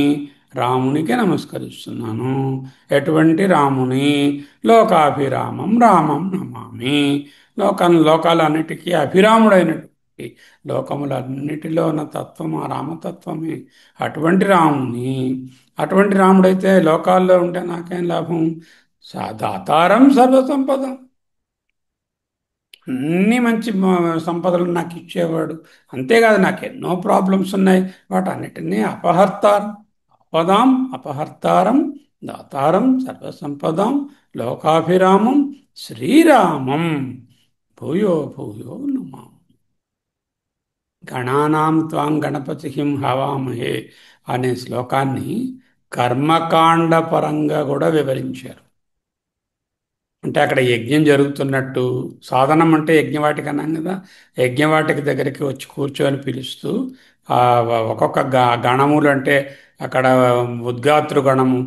రామునికి నమస్కరిస్తున్నాను. ఎటువంటి రాముని? లోకాభిరామం రామం నమామి. లోకాలన్నిటికీ అభిరాముడైనటువంటి, లోకములన్నిటిలో ఉన్న తత్వం ఆ రామతత్వమే. అటువంటి రాముని, అటువంటి రాముడైతే లోకాల్లో ఉంటే నాకేం లాభం? దాతారం సర్వసంపదం, అన్ని మంచి సంపదలు నాకు ఇచ్చేవాడు. అంతేకాదు, నాకు ఎన్నో ప్రాబ్లమ్స్ ఉన్నాయి, వాటన్నిటినీ అపహర్తారం దాతారం సర్వసంపదాం లోకాభిరామం శ్రీరామం భూయో భూయో నమామి. గణానాం త్వాం గణపతిహిం హవామహే అనే శ్లోకాన్ని కర్మకాండ పరంగా కూడా వివరించారు. అంటే అక్కడ యజ్ఞం జరుగుతున్నట్టు, సాధనం అంటే యజ్ఞవాటిక అన్నాం కదా, యజ్ఞవాటిక దగ్గరికి వచ్చి కూర్చొని పిలుస్తూ ఒక్కొక్క గణములు, అంటే అక్కడ ఉద్గాతృ గణము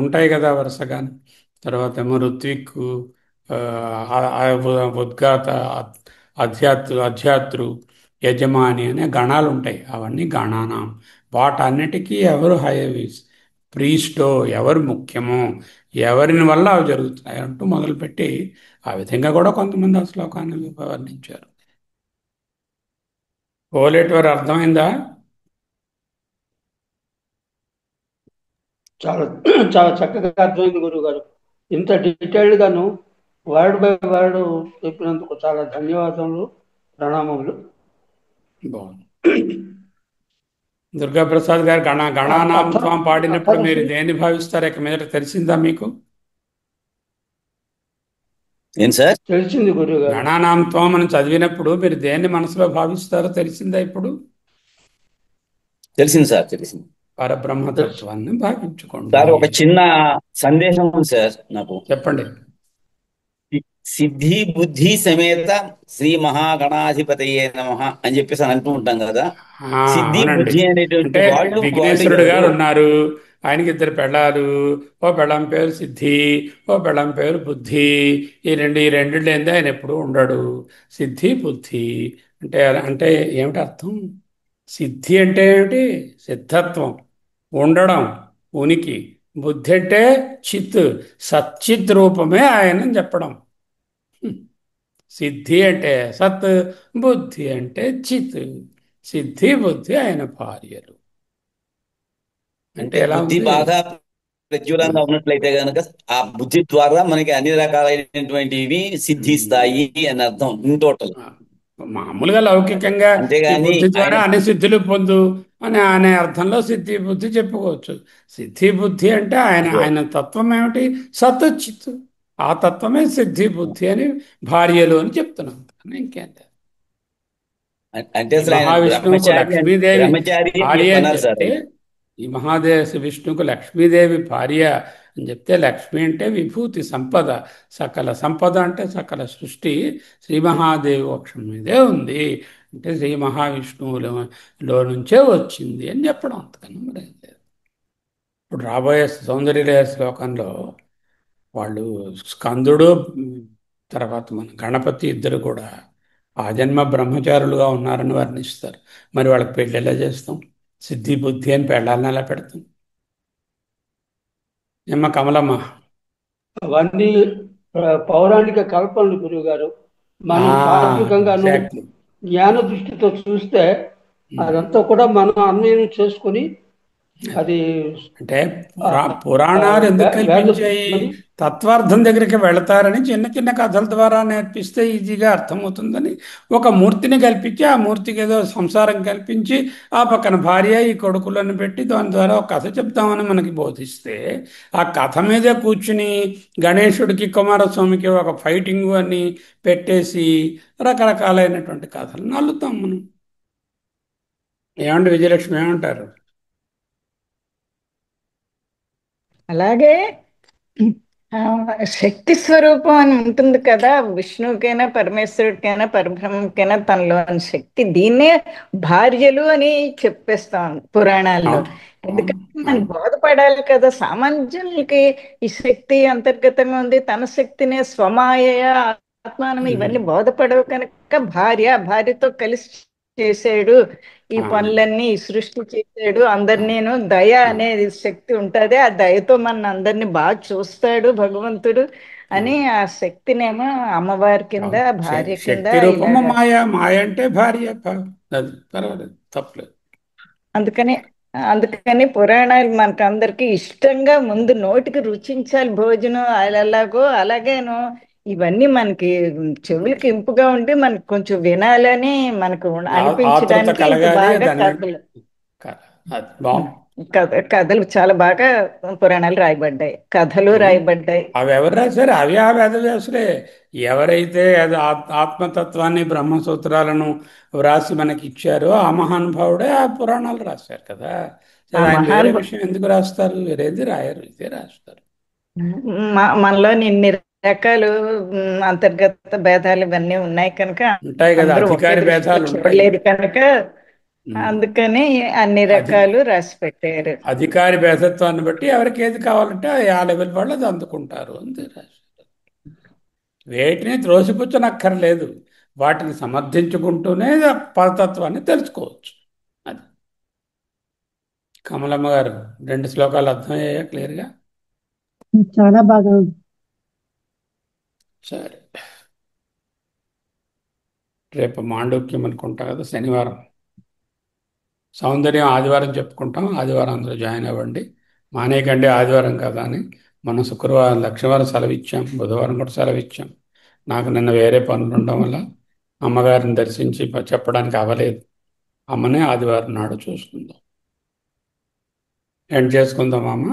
ఉంటాయి కదా వరుసగా, తర్వాత ఏమో ఋత్విక్కు, ఉద్గాత, అధ్యాతృ, యజమాని అనే గణాలు ఉంటాయి. అవన్నీ గణానాం. వాటన్నిటికీ ఎవరు ప్రీస్టో, ఎవరు ముఖ్యమో, ఎవరిని వల్ల అవి జరుగుతున్నాయి అంటూ మొదలుపెట్టి ఆ విధంగా కూడా కొంతమంది ఆ శ్లోకాన్ని వర్ణించారు. ఓలేటివారు అర్థమైందా? చాలా చాలా చక్కగా అర్థమైంది గురువు గారు. ఇంత డీటెయిల్డ్ గాను వర్డ్ బై వర్డ్ చెప్పినందుకు చాలా ధన్యవాదములు, ప్రణామములు. బాగుంది. దుర్గాప్రసాద్ గారు గణానామత్వం పాడినప్పుడు మీరు దేన్ని భావిస్తారు? ఇక మీద తెలిసిందా మీకు? ఏం సార్? తెలిసింది గురువు గారు. గణానామత్వం అని చదివినప్పుడు మీరు దేన్ని మనసులో భావిస్తారో తెలిసిందా ఇప్పుడు? తెలిసింది సార్, తెలిసింది. పరబ్రహ్మతత్వాన్ని భావించుకోండి. సార్, ఒక చిన్న సందేశం ఉంది సార్ నాకు. చెప్పండి. సిద్ధి బుద్ధి సమేత శ్రీ మహాగణాధిపతయే నమః అని చెప్పేసి అని అంటూ ఉంటాం కదా. సిద్ధి బుద్ధి అనేటువంటి వాళ్ళు, విఘ్నేశ్వరుడు గారు ఉన్నారు, ఆయనకి 2 పెళ్ళాలు. ఓ పెళ్ళం పేరు సిద్ధి, ఓ పెళ్ళం పేరు బుద్ధి. ఈ రెండిళ్ళు ఏంది, ఆయన ఎప్పుడు ఉండడు. సిద్ధి బుద్ధి అంటే అంటే ఏమిటి అర్థం? సిద్ధి అంటే ఏమిటి? సిద్ధత్వం, ఉండడం, ఉనికి. బుద్ధి అంటే చిత్, సచ్చిత్ రూపమే ఆయనని చెప్పడం. సిద్ధి అంటే సత్, బుద్ధి అంటే చిత్. సిద్ధి బుద్ధి ఆయన భార్యలు. అంటే బుద్ధి బాగా ప్రజ్వలంగా ఉన్నట్లయితే కనుక ఆ బుద్ధి ద్వారా మనకి అన్ని రకాలైనటువంటివి సిద్ధిస్తాయి అని అర్థం. ఇన్ టోటల్ మామూలుగా లౌకికంగా బుద్ధి ద్వారా అన్ని సిద్ధులు పొందు అనే అర్థంలో సిద్ధి బుద్ధి చెప్పుకోవచ్చు. సిద్ధి బుద్ధి అంటే ఆయన తత్వం ఏమిటి? సత్ చిత్. ఆ తత్వమే సిద్ధి బుద్ధి అని భార్యలు అని చెప్తున్నాం. ఇంకేం అంటే మహావిష్ణువుకు లక్ష్మీదేవి భార్య అని చెప్తే, ఈ మహాదేవ విష్ణువుకు లక్ష్మీదేవి భార్య అని చెప్తే, లక్ష్మి అంటే విభూతి, సంపద. సకల సంపద అంటే సకల సృష్టి శ్రీ మహాదేవి వక్షం మీదే ఉంది. అంటే శ్రీ మహావిష్ణువులో నుంచే వచ్చింది అని చెప్పడం. అంతకన్నా మరి ఇప్పుడు రాబోయే సౌందర్యలయ శ్లోకంలో వాళ్ళు స్కందుడు, తర్వాత మన గణపతి ఇద్దరు కూడా ఆ జన్మ బ్రహ్మచారులుగా ఉన్నారని వర్ణిస్తారు. మరి వాళ్ళకి పెళ్ళి ఎలా చేస్తాం? సిద్ధి బుద్ధి అని పెళ్ళాలని ఎలా పెడతాం? ఏమ్మ కమలమ్మ? అవన్నీ పౌరాణిక కల్పనలు గురువు గారు. మనం తాత్వికంగా జ్ఞాన దృష్టితో చూస్తే అదంతా కూడా మనం అన్వయం చేసుకుని, అది అంటే పురాణాలు ఎందుకు కల్పించాయి? తత్వార్థం దగ్గరికి వెళతారని చిన్న చిన్న కథల ద్వారా నేర్పిస్తే ఈజీగా అర్థమవుతుందని ఒక మూర్తిని కల్పించి, ఆ మూర్తికి ఏదో సంసారం కల్పించి, ఆ పక్కన భార్య, ఈ కొడుకులను పెట్టి దాని ద్వారా ఒక కథ చెప్తామని మనకి బోధిస్తే, ఆ కథ మీదే కూర్చుని గణేశుడికి కుమారస్వామికి ఒక ఫైటింగ్ అని పెట్టేసి రకరకాలైనటువంటి కథలు నల్లుతాం మనం. ఏమండి విజయలక్ష్మి, ఏమంటారు? అలాగే శక్తి స్వరూపం అని ఉంటుంది కదా, విష్ణువుకైనా పరమేశ్వరుడికైనా పరబ్రహ్మకైనా తనలోని శక్తి. దీన్నే భార్యలు అని చెప్పేస్తాం పురాణాల్లో. ఎందుకంటే మనకి బోధపడాలి కదా, సామాన్యులకి ఈ శక్తి అంతర్గతంగా ఉంది, తన శక్తినే స్వమాయ, ఆత్మానం ఇవన్నీ బోధపడవు కనుక భార్యతో కలిసి చేసాడు, ఈ ఆ, పనులన్నీ ఈ సృష్టి చేసాడు, అందరినీను దయ ఆ, అనేది శక్తి ఉంటది, ఆ దయతో మన అందరిని బాగా చూస్తాడు భగవంతుడు ఆ. అని ఆ శక్తినేమో అమ్మవారి కింద అవును. భార్య కింద శక్తి రూపము ఇలాగా. మాయ, మాయ అంటే భార్య. అది పర్వాలేదు, తప్పలేదు. అందుకని అందుకని పురాణాలు మనకు అందరికి ఇష్టంగా ముందు నోటికి రుచించాలి భోజనం, ఎలాగో అలాగేను ఇవన్నీ మనకి చెవులకి ఇంపుగా ఉంటే మనకు కొంచెం వినాలని మనకు ఆతృత అనిపించడానికి ఇంత కలగాలి బాగా దాని మీద. కథలు అది బాగుంది. కథలు చాలా బాగా పురాణాలు రాయబడ్డాయి, కథలు రాయబడ్డాయి. అవి ఎవరు రాశారు? అవి ఆ వేదవ్యాసులే. ఎవరైతే అది ఆత్మతత్వాన్ని, బ్రహ్మసూత్రాలను వ్రాసి మనకి ఇచ్చారో ఆ మహానుభావుడే ఆ పురాణాలు రాశారు కదా. ఆ సరే, ఆయన వేరే మహాన్ విషయం ఎందుకు రాస్తారు? వేరేది రాయరు, ఇదే రాస్తారు. మనలో ఇన్ని రకాలు అంతర్గత భేదాలు ఇవన్నీ ఉన్నాయి కనుక ఉంటాయి కదా, అందరూ ఒకే అధికారి దృష్టితో భేదాలు ఉంటాయి. చూడలేదు కనుక అందుకని అన్ని అధి రకాలు రాసి పెట్టారు. అధికారి భేదత్వాన్ని బట్టి ఎవరికి ఏది కావాలంటే ఆ లెవెల్ వాళ్ళు అది అందుకుంటారు, అంతే రాశారు. వేటిని త్రోసిపుచ్చనక్కర్లేదు, వాటిని సమర్థించుకుంటూనే పరతత్వాన్ని తెలుసుకోవచ్చు. అది కమలమ్మ గారు, 2 శ్లోకాలు అర్థమయ్యాయా క్లియర్గా? చాలా బాగా ఉంది. సరే, రేపు మాండూక్యం అనుకుంటా కదా, శనివారం. సౌందర్యం ఆదివారం చెప్పుకుంటాం, ఆదివారం అందరూ జాయిన్ అవ్వండి. మానేయకండి ఆదివారం కదా అని. మనం శుక్రవారం లక్షవారం సెలవు ఇచ్చాం, బుధవారం కూడా సెలవు ఇచ్చాం. నాకు నిన్న వేరే పనులు ఉండడం వల్ల అమ్మగారిని దర్శించి చెప్పడానికి అవ్వలేదు. అమ్మనే ఆదివారం నాడు చూసుకుందాం, ఎండ్ చేసుకుందాం అమ్మ.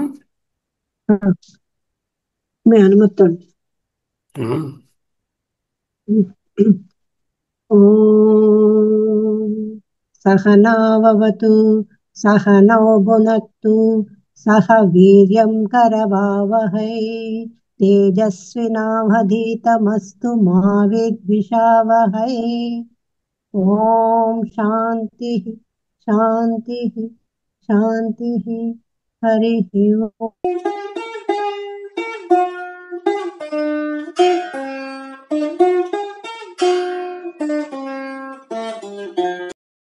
మీ అనుమతి. ఓం సహనావవతు సహనౌ భునక్తు సహ వీర్యం కరవావహై తేజస్వినావధీతమస్తు మా విద్విషావహై. ఓం శాంతి శాంతి శాంతి. హరి ఓం.